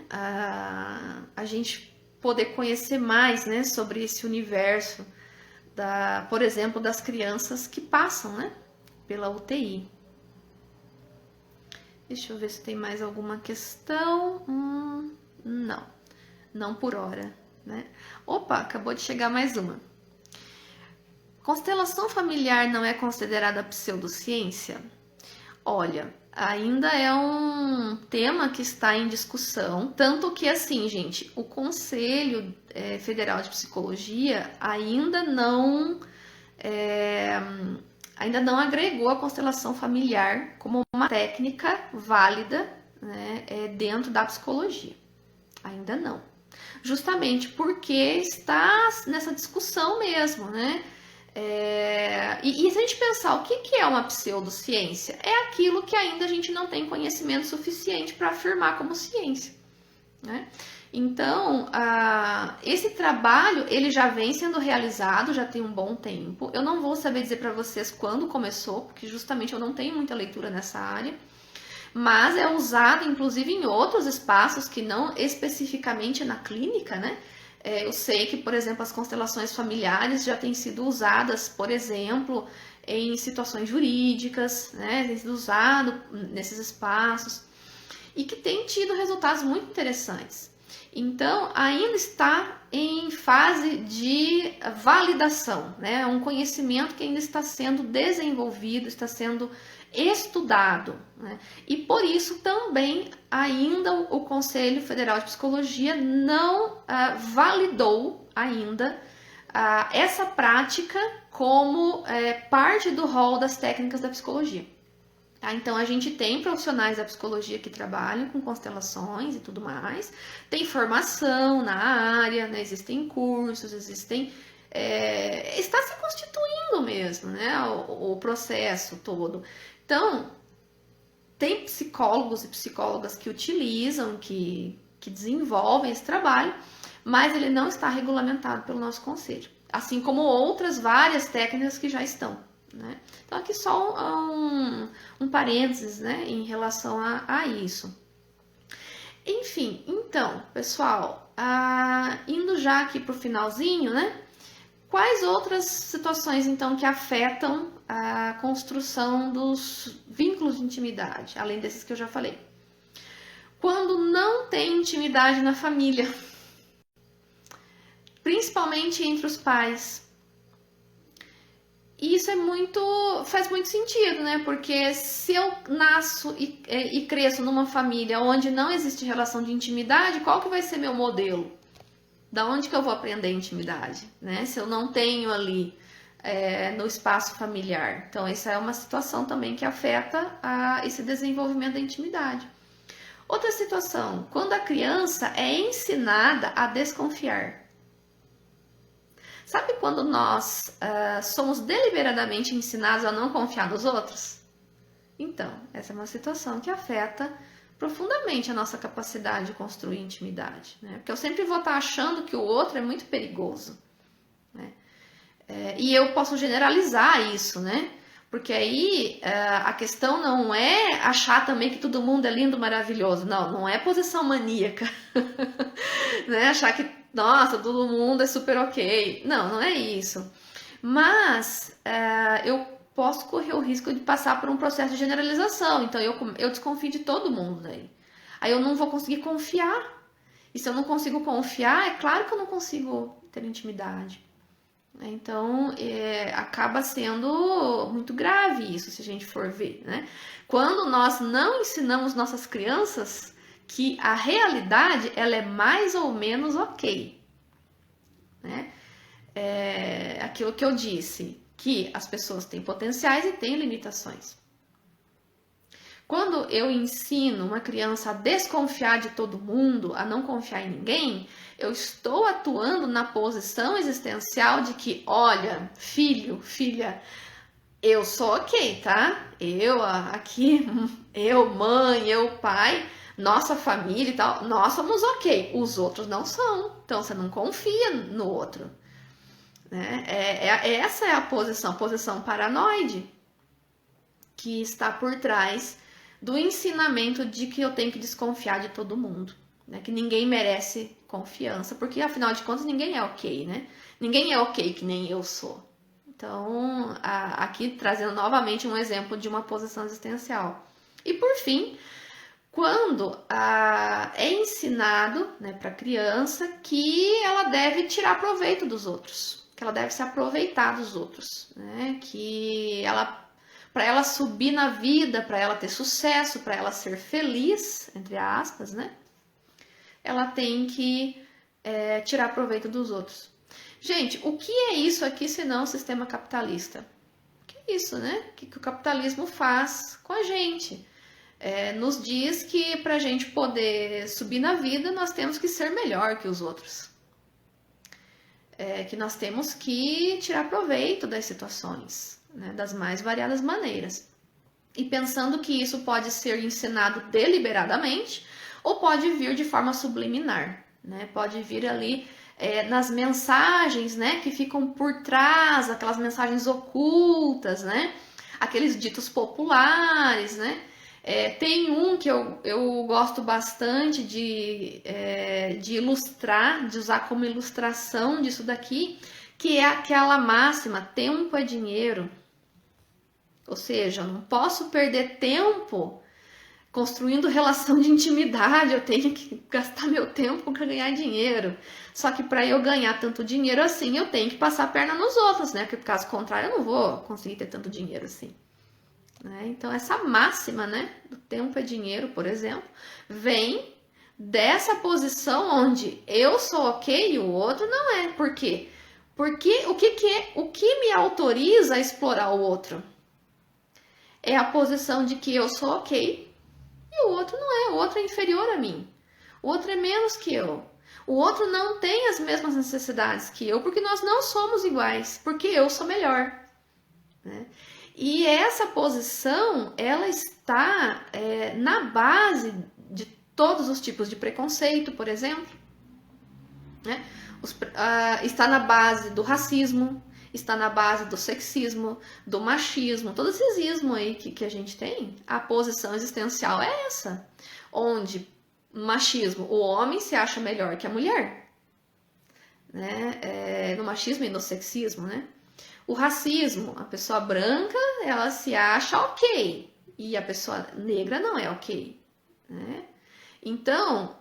A gente poder conhecer mais, né, sobre esse universo, por exemplo, das crianças que passam, né, pela UTI. Deixa eu ver se tem mais alguma questão. Não por hora, né? Opa, acabou de chegar mais uma. Constelação familiar não é considerada pseudociência? Olha, ainda é um tema que está em discussão, tanto que assim, gente, o Conselho Federal de Psicologia ainda não agregou a constelação familiar como uma técnica válida, né, dentro da psicologia. Ainda não. Justamente porque está nessa discussão mesmo, né? E se a gente pensar o que é uma pseudociência, é aquilo que ainda a gente não tem conhecimento suficiente para afirmar como ciência, né? Então, esse trabalho ele já vem sendo realizado, já tem um bom tempo. Eu não vou saber dizer para vocês quando começou, porque justamente eu não tenho muita leitura nessa área, mas é usado inclusive em outros espaços que não especificamente na clínica, né? Eu sei que, por exemplo, as constelações familiares já têm sido usadas, por exemplo, em situações jurídicas, né? Tem sido usado nesses espaços e que tem tido resultados muito interessantes. Então, ainda está em fase de validação, né? É um conhecimento que ainda está sendo desenvolvido, está sendo estudado, né? E por isso também ainda o Conselho Federal de Psicologia não validou ainda essa prática como parte do rol das técnicas da psicologia. Então a gente tem profissionais da psicologia que trabalham com constelações e tudo mais, tem formação na área, né? Existem cursos, está se constituindo mesmo, né? O processo todo. Então, tem psicólogos e psicólogas que utilizam, que desenvolvem esse trabalho, mas ele não está regulamentado pelo nosso conselho, assim como outras várias técnicas que já estão, né? Então, aqui só um parênteses, né, em relação a isso. Enfim, então, pessoal, indo já aqui para o finalzinho, né? Quais outras situações, então, que afetam a construção dos vínculos de intimidade, além desses que eu já falei? Quando não tem intimidade na família, principalmente entre os pais. E isso faz muito sentido, né? Porque se eu nasço e cresço numa família onde não existe relação de intimidade, qual que vai ser meu modelo? Da onde que eu vou aprender intimidade, né? Se eu não tenho ali no espaço familiar. Então, essa é uma situação também que afeta esse desenvolvimento da intimidade. Outra situação, quando a criança é ensinada a desconfiar. Sabe quando nós somos deliberadamente ensinados a não confiar nos outros? Então, essa é uma situação que afeta profundamente a nossa capacidade de construir intimidade, né? Porque eu sempre vou estar achando que o outro é muito perigoso, né? E eu posso generalizar isso, né? Porque aí a questão não é achar também que todo mundo é lindo, maravilhoso. Não é posição maníaca, né? Achar que, nossa, todo mundo é super ok. Não é isso. Mas eu posso correr o risco de passar por um processo de generalização. Então, eu desconfio de todo mundo daí. Aí eu não vou conseguir confiar. E se eu não consigo confiar, é claro que eu não consigo ter intimidade. Então, acaba sendo muito grave isso, se a gente for ver, né? Quando nós não ensinamos nossas crianças que a realidade, ela é mais ou menos ok, né? Aquilo que eu disse, que as pessoas têm potenciais e têm limitações. Quando eu ensino uma criança a desconfiar de todo mundo, a não confiar em ninguém, eu estou atuando na posição existencial de que, olha, filho, filha, eu sou ok, tá? Eu aqui, eu mãe, eu pai, Nossa família e tal, nós somos ok, os outros não são. Então você não confia no outro. Né? Essa é a posição paranoide, que está por trás do ensinamento de que eu tenho que desconfiar de todo mundo, né? Que ninguém merece confiança, porque afinal de contas ninguém é ok, né? Ninguém é ok que nem eu sou. Então, aqui trazendo novamente um exemplo de uma posição existencial. E por fim, quando é ensinado, né, para a criança que ela deve tirar proveito dos outros, que ela deve se aproveitar dos outros, né, que para ela subir na vida, para ela ter sucesso, para ela ser feliz, entre aspas, né, ela tem que tirar proveito dos outros. Gente, o que é isso aqui senão o sistema capitalista? O que é isso, né? O que o capitalismo faz com a gente? Nos diz que para a gente poder subir na vida, nós temos que ser melhor que os outros. Que nós temos que tirar proveito das situações, né, das mais variadas maneiras. E pensando que isso pode ser ensinado deliberadamente ou pode vir de forma subliminar, né? Pode vir ali nas mensagens, né, que ficam por trás, aquelas mensagens ocultas, né? Aqueles ditos populares, né? Tem um que eu gosto bastante de ilustrar, de usar como ilustração disso daqui, que é aquela máxima, tempo é dinheiro. Ou seja, eu não posso perder tempo construindo relação de intimidade, eu tenho que gastar meu tempo para ganhar dinheiro. Só que para eu ganhar tanto dinheiro assim, eu tenho que passar a perna nos outros, né? Porque caso contrário, eu não vou conseguir ter tanto dinheiro assim. Então, essa máxima, né, do tempo é dinheiro, por exemplo, vem dessa posição onde eu sou ok e o outro não é. Por quê? Porque o que me autoriza a explorar o outro? É a posição de que eu sou ok e o outro não é. O outro é inferior a mim. O outro é menos que eu. O outro não tem as mesmas necessidades que eu, porque nós não somos iguais, porque eu sou melhor, né? E essa posição, ela está na base de todos os tipos de preconceito, por exemplo, né? Está na base do racismo, está na base do sexismo, do machismo, todo esse ismo aí que a gente tem. A posição existencial é essa, onde machismo, o homem se acha melhor que a mulher, né? No machismo e no sexismo, né? O racismo, a pessoa branca, ela se acha ok, e a pessoa negra não é ok, né? Então,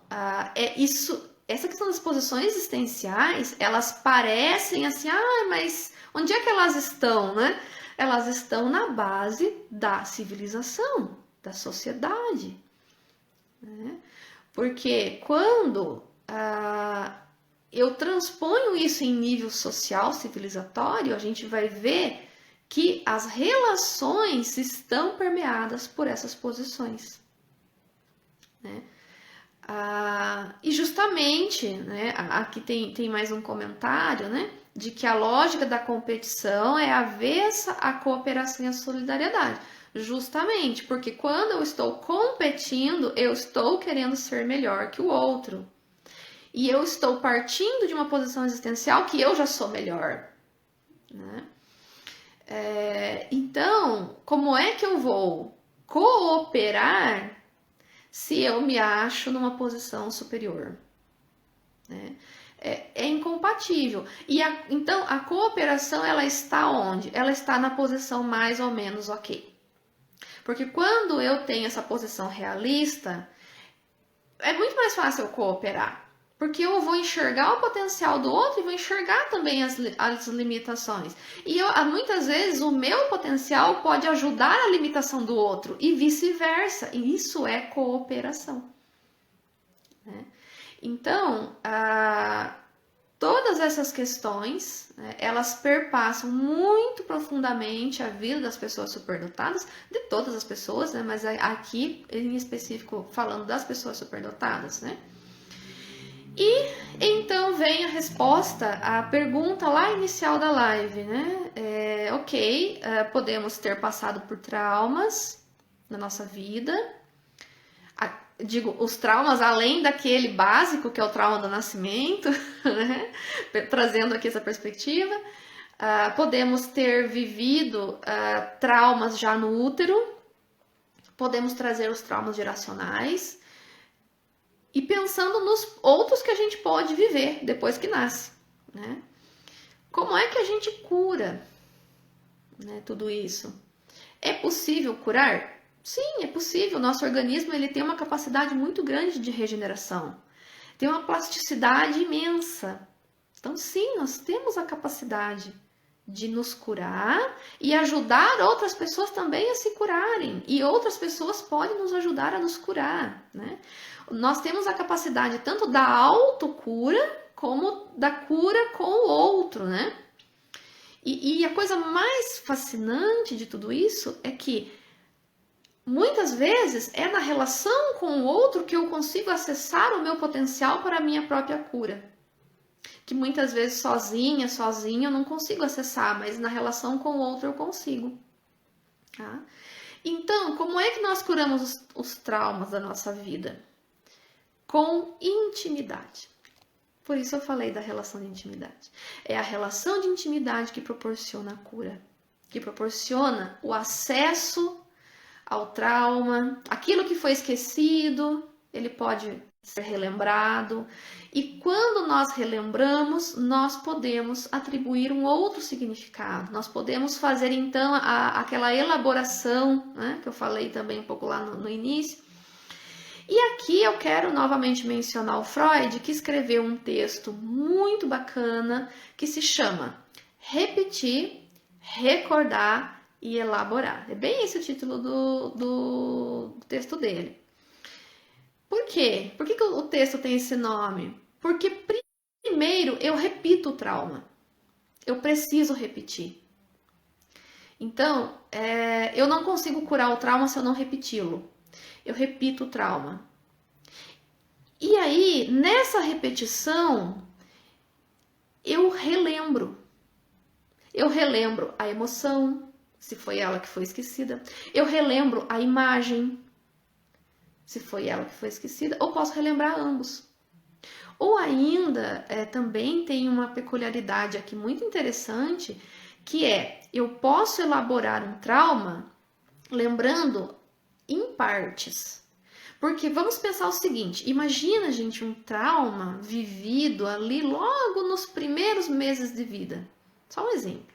essa questão das posições existenciais, elas parecem assim, mas onde é que elas estão, né? Elas estão na base da civilização, da sociedade, né? Porque quando eu transponho isso em nível social, civilizatório, a gente vai ver que as relações estão permeadas por essas posições, né? E justamente, né, aqui tem mais um comentário, né, de que a lógica da competição é avessa à cooperação e à solidariedade. Justamente, porque quando eu estou competindo, eu estou querendo ser melhor que o outro. E eu estou partindo de uma posição existencial que eu já sou melhor, né? Então, como é que eu vou cooperar se eu me acho numa posição superior, né? É incompatível. Então, a cooperação, ela está onde? Ela está na posição mais ou menos ok. Porque quando eu tenho essa posição realista, é muito mais fácil eu cooperar. Porque eu vou enxergar o potencial do outro e vou enxergar também as limitações. E muitas vezes o meu potencial pode ajudar a limitação do outro e vice-versa. E isso é cooperação, né? Então, todas essas questões, né, elas perpassam muito profundamente a vida das pessoas superdotadas, de todas as pessoas, né, mas aqui em específico falando das pessoas superdotadas, né? E então vem a resposta à pergunta lá inicial da live, né? Podemos ter passado por traumas na nossa vida. digo, os traumas além daquele básico, que é o trauma do nascimento, né? Trazendo aqui essa perspectiva. Podemos ter vivido traumas já no útero, podemos trazer os traumas geracionais e pensando nos outros que a gente pode viver depois que nasce, né? Como é que a gente cura, né, tudo isso? É possível curar? Sim, é possível. Nosso organismo ele tem uma capacidade muito grande de regeneração, tem uma plasticidade imensa. Então, sim, nós temos a capacidade de nos curar e ajudar outras pessoas também a se curarem. E outras pessoas podem nos ajudar a nos curar, né? Nós temos a capacidade tanto da autocura como da cura com o outro, né? E a coisa mais fascinante de tudo isso é que muitas vezes é na relação com o outro que eu consigo acessar o meu potencial para a minha própria cura. Que muitas vezes sozinho eu não consigo acessar, mas na relação com o outro eu consigo. Tá? Então, como é que nós curamos os traumas da nossa vida? Com intimidade. Por isso eu falei da relação de intimidade. É a relação de intimidade que proporciona a cura, que proporciona o acesso ao trauma, aquilo que foi esquecido, ele pode ser relembrado. E quando nós relembramos, nós podemos atribuir um outro significado. Nós podemos fazer então aquela elaboração, né, que eu falei também um pouco lá no início. E aqui eu quero novamente mencionar o Freud, que escreveu um texto muito bacana que se chama Repetir, Recordar e Elaborar. É bem esse o título do texto dele. Por quê? Por que o texto tem esse nome? Porque primeiro eu repito o trauma. Eu preciso repetir. Então, eu não consigo curar o trauma se eu não repeti-lo. Eu repito o trauma. E aí, nessa repetição, eu relembro. Eu relembro a emoção, se foi ela que foi esquecida. Eu relembro a imagem, se foi ela que foi esquecida. Ou posso relembrar ambos. Ou ainda, também tem uma peculiaridade aqui muito interessante, que eu posso elaborar um trauma lembrando em partes. Porque vamos pensar o seguinte, imagina, gente, um trauma vivido ali logo nos primeiros meses de vida. Só um exemplo.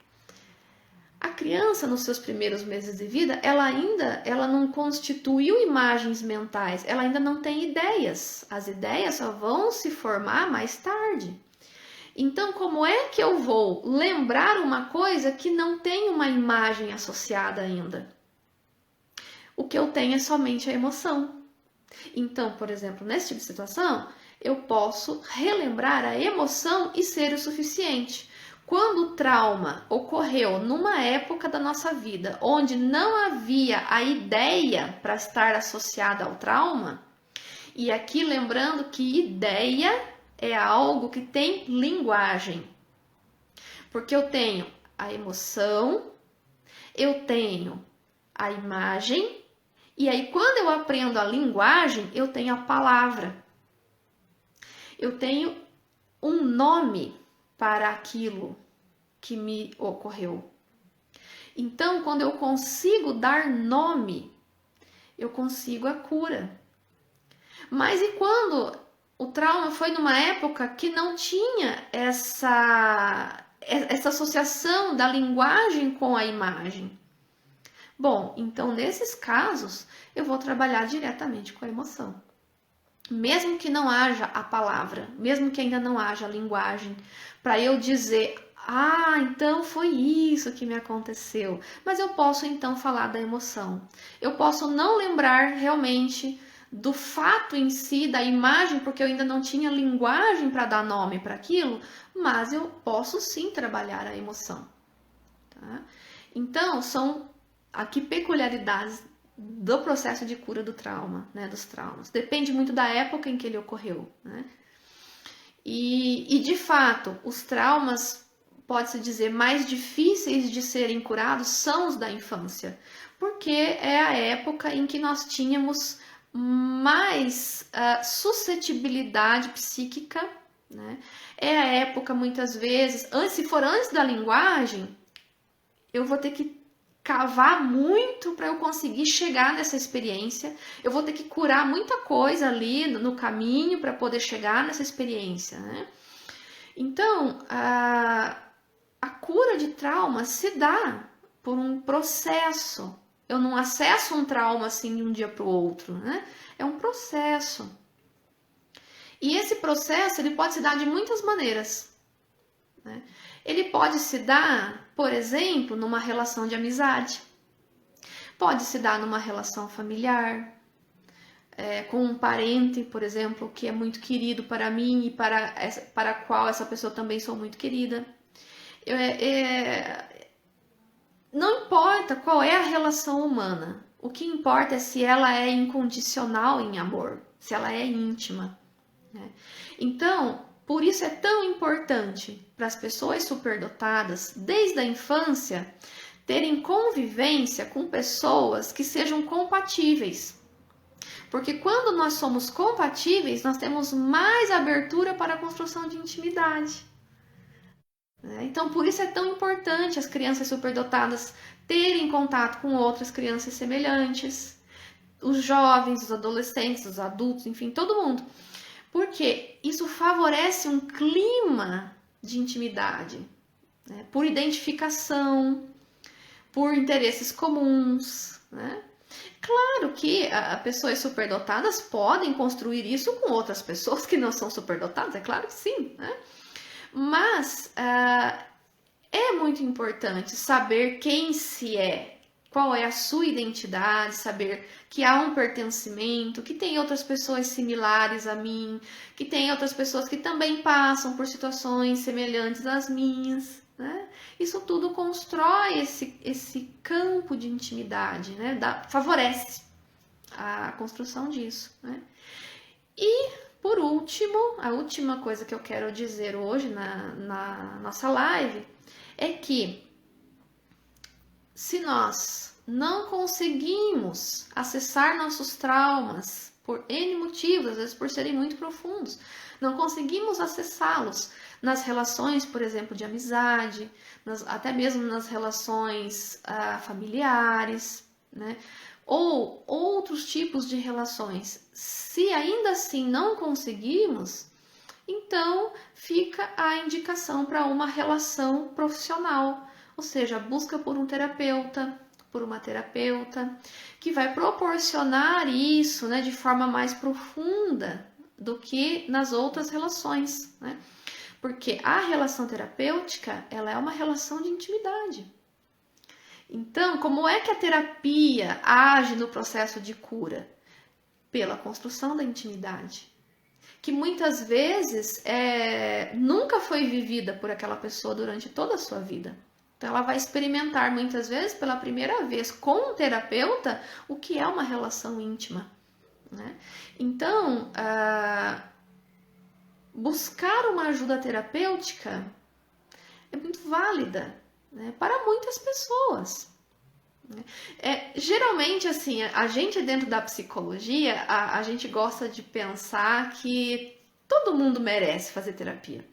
A criança, nos seus primeiros meses de vida, ela não constituiu imagens mentais, ela ainda não tem ideias. As ideias só vão se formar mais tarde. Então, como é que eu vou lembrar uma coisa que não tem uma imagem associada ainda? O que eu tenho é somente a emoção. Então, por exemplo, nesse tipo de situação, eu posso relembrar a emoção e ser o suficiente. Quando o trauma ocorreu numa época da nossa vida onde não havia a ideia para estar associada ao trauma, e aqui lembrando que ideia é algo que tem linguagem, porque eu tenho a emoção, eu tenho a imagem, e aí quando eu aprendo a linguagem, eu tenho a palavra, eu tenho um nome para aquilo que me ocorreu. Então, quando eu consigo dar nome, eu consigo a cura. Mas e quando o trauma foi numa época que não tinha essa associação da linguagem com a imagem? Bom, então nesses casos eu vou trabalhar diretamente com a emoção. Mesmo que não haja a palavra, mesmo que ainda não haja a linguagem, para eu dizer, então foi isso que me aconteceu. Mas eu posso então falar da emoção. Eu posso não lembrar realmente do fato em si, da imagem, porque eu ainda não tinha linguagem para dar nome para aquilo, mas eu posso sim trabalhar a emoção. Tá? Então, são aqui peculiaridades do processo de cura do trauma, né, dos traumas. Depende muito da época em que ele ocorreu, né? E de fato, os traumas, pode-se dizer, mais difíceis de serem curados são os da infância, porque é a época em que nós tínhamos mais suscetibilidade psíquica, né? É a época, muitas vezes, se for antes da linguagem, eu vou ter que cavar muito para eu conseguir chegar nessa experiência. Eu vou ter que curar muita coisa ali no caminho para poder chegar nessa experiência, né? Então, a cura de trauma se dá por um processo. Eu não acesso um trauma assim de um dia para o outro, né? É um processo. E esse processo ele pode se dar de muitas maneiras, né? Ele pode se dar, por exemplo, numa relação de amizade. Pode se dar numa relação familiar, com um parente, por exemplo, que é muito querido para mim e para a qual essa pessoa também sou muito querida. Não importa qual é a relação humana, o que importa é se ela é incondicional em amor, se ela é íntima, né? Então, por isso é tão importante para as pessoas superdotadas, desde a infância, terem convivência com pessoas que sejam compatíveis. Porque quando nós somos compatíveis, nós temos mais abertura para a construção de intimidade. Então, por isso é tão importante as crianças superdotadas terem contato com outras crianças semelhantes, os jovens, os adolescentes, os adultos, enfim, todo mundo. Porque isso favorece um clima de intimidade, né? Por identificação, por interesses comuns, né? Claro que pessoas superdotadas podem construir isso com outras pessoas que não são superdotadas, é claro que sim, né? Mas é muito importante saber quem se é, qual é a sua identidade, saber que há um pertencimento, que tem outras pessoas similares a mim, que tem outras pessoas que também passam por situações semelhantes às minhas, né? Isso tudo constrói esse campo de intimidade, né? Favorece a construção disso, né? E, por último, a última coisa que eu quero dizer hoje na nossa live é que se nós não conseguimos acessar nossos traumas por N motivos, às vezes por serem muito profundos, não conseguimos acessá-los nas relações, por exemplo, de amizade, até mesmo nas relações familiares, né? Ou outros tipos de relações. Se ainda assim não conseguimos, então fica a indicação para uma relação profissional, ou seja, a busca por um terapeuta, por uma terapeuta, que vai proporcionar isso, né, de forma mais profunda do que nas outras relações, né? Porque a relação terapêutica, ela é uma relação de intimidade. Então, como é que a terapia age no processo de cura? Pela construção da intimidade, que muitas vezes nunca foi vivida por aquela pessoa durante toda a sua vida. Então, ela vai experimentar muitas vezes pela primeira vez com um terapeuta o que é uma relação íntima, né? Então, buscar uma ajuda terapêutica é muito válida, né, para muitas pessoas. Geralmente, assim, a gente dentro da psicologia, a gente gosta de pensar que todo mundo merece fazer terapia.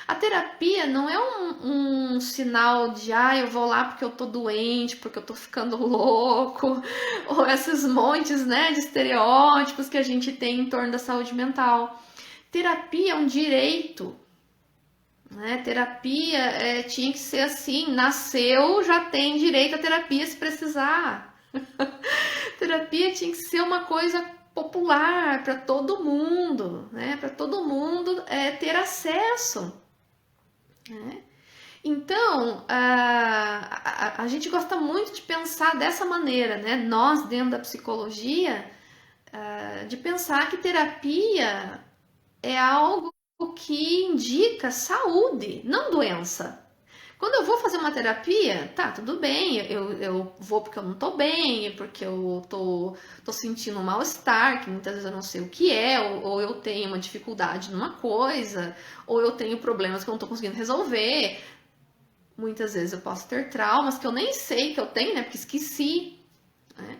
A terapia não é um sinal de, eu vou lá porque eu tô doente, porque eu tô ficando louco, ou esses montes, né, de estereótipos que a gente tem em torno da saúde mental. Terapia é um direito, né? Terapia tinha que ser assim, nasceu, já tem direito à terapia se precisar. Terapia tinha que ser uma coisa popular para todo mundo, né? Para todo mundo ter acesso, né? Então, a gente gosta muito de pensar dessa maneira, né? Nós, dentro da psicologia, de pensar que terapia é algo que indica saúde, não doença. Quando eu vou fazer uma terapia, tá, tudo bem, eu vou porque eu não tô bem, porque eu tô sentindo um mal-estar, que muitas vezes eu não sei o que é, ou eu tenho uma dificuldade numa coisa, ou eu tenho problemas que eu não tô conseguindo resolver. Muitas vezes eu posso ter traumas que eu nem sei que eu tenho, né, porque esqueci, né?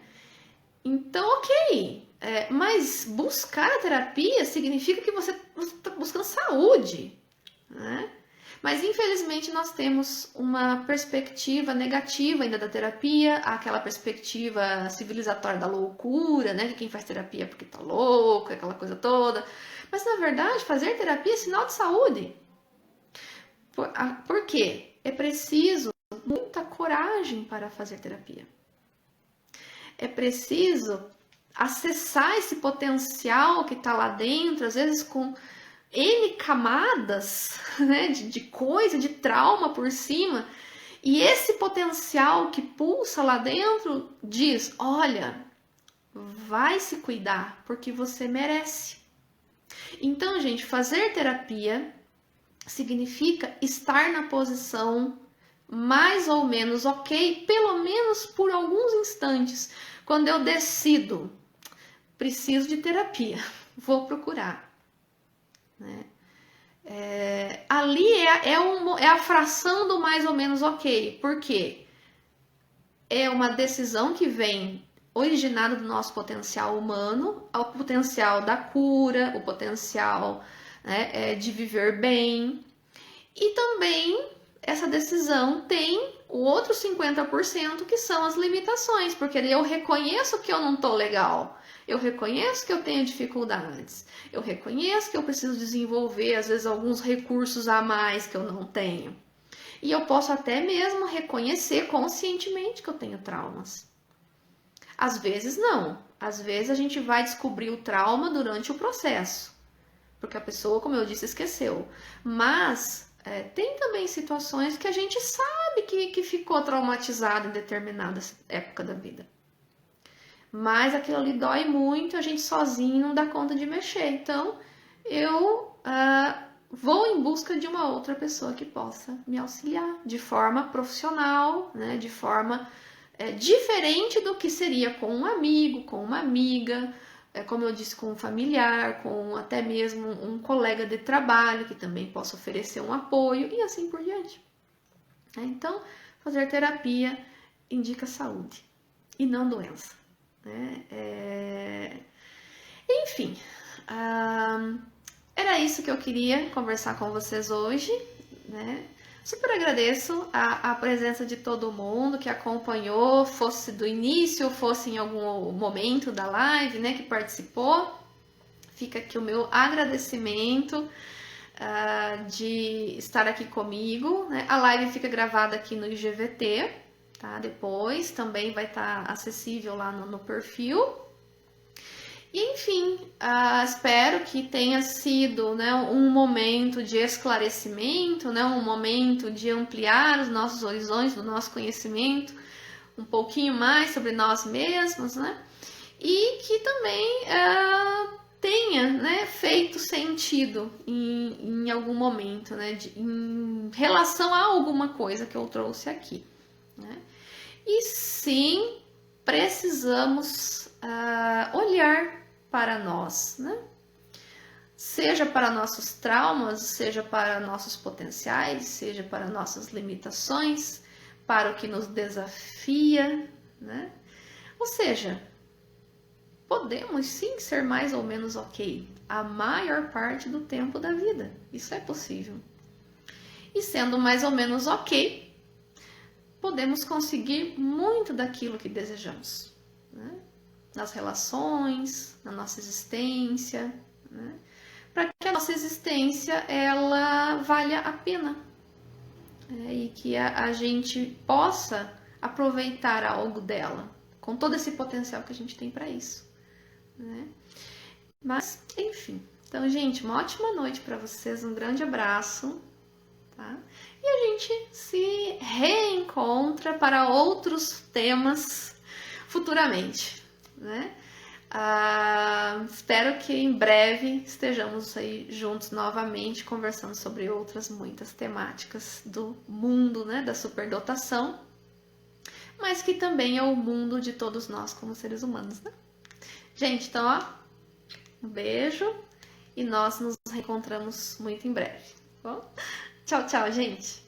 Então, ok, Mas buscar a terapia significa que você está buscando saúde, né? Mas infelizmente nós temos uma perspectiva negativa ainda da terapia, aquela perspectiva civilizatória da loucura, né? Que quem faz terapia é porque tá louco, aquela coisa toda. Mas na verdade, fazer terapia é sinal de saúde. Por quê? É preciso muita coragem para fazer terapia. É preciso acessar esse potencial que está lá dentro, às vezes com N camadas, né, de coisa, de trauma por cima. E esse potencial que pulsa lá dentro diz: olha, vai se cuidar, porque você merece. Então, gente, fazer terapia significa estar na posição mais ou menos ok, pelo menos por alguns instantes, quando eu decido, preciso de terapia, vou procurar. Né? Ali é a fração do mais ou menos ok, porque é uma decisão que vem originada do nosso potencial humano, o potencial da cura, o potencial, né, de viver bem, e também essa decisão tem o outro 50% que são as limitações, porque eu reconheço que eu não tô legal, eu reconheço que eu tenho dificuldades, eu reconheço que eu preciso desenvolver, às vezes, alguns recursos a mais que eu não tenho. E eu posso até mesmo reconhecer conscientemente que eu tenho traumas. Às vezes não, às vezes a gente vai descobrir o trauma durante o processo, porque a pessoa, como eu disse, esqueceu. Mas tem também situações que a gente sabe que ficou traumatizado em determinada época da vida. Mas aquilo ali dói muito, a gente sozinho não dá conta de mexer. Então, eu vou em busca de uma outra pessoa que possa me auxiliar de forma profissional, né? De forma diferente do que seria com um amigo, com uma amiga, como eu disse, com um familiar, com até mesmo um colega de trabalho que também possa oferecer um apoio e assim por diante. Então, fazer terapia indica saúde e não doença. Enfim, era isso que eu queria conversar com vocês hoje, né? Super agradeço a presença de todo mundo que acompanhou, fosse do início, fosse em algum momento da live, né, que participou. Fica aqui o meu agradecimento de estar aqui comigo, né? A live fica gravada aqui no IGVT, tá? Depois também vai estar acessível lá no perfil. E, enfim, espero que tenha sido, né, um momento de esclarecimento, né, um momento de ampliar os nossos horizontes, do nosso conhecimento, um pouquinho mais sobre nós mesmos, né? E que também tenha, né, feito sentido em algum momento, né, em relação a alguma coisa que eu trouxe aqui, né? E sim, precisamos olhar para nós, né? Seja para nossos traumas, seja para nossos potenciais, seja para nossas limitações, para o que nos desafia, né? Ou seja, podemos sim ser mais ou menos ok a maior parte do tempo da vida. Isso é possível. E sendo mais ou menos ok, podemos conseguir muito daquilo que desejamos, né? Nas relações, na nossa existência, né? Para que a nossa existência ela valha a pena, e que a gente possa aproveitar algo dela, com todo esse potencial que a gente tem para isso, né? Mas, enfim. Então, gente, uma ótima noite para vocês, um grande abraço, tá? E a gente se reencontra para outros temas futuramente, né? Espero que em breve estejamos aí juntos novamente conversando sobre outras muitas temáticas do mundo, né, da superdotação, mas que também é o mundo de todos nós como seres humanos, né? Gente, então, ó, um beijo e nós nos reencontramos muito em breve, tá bom? Tchau, tchau, gente!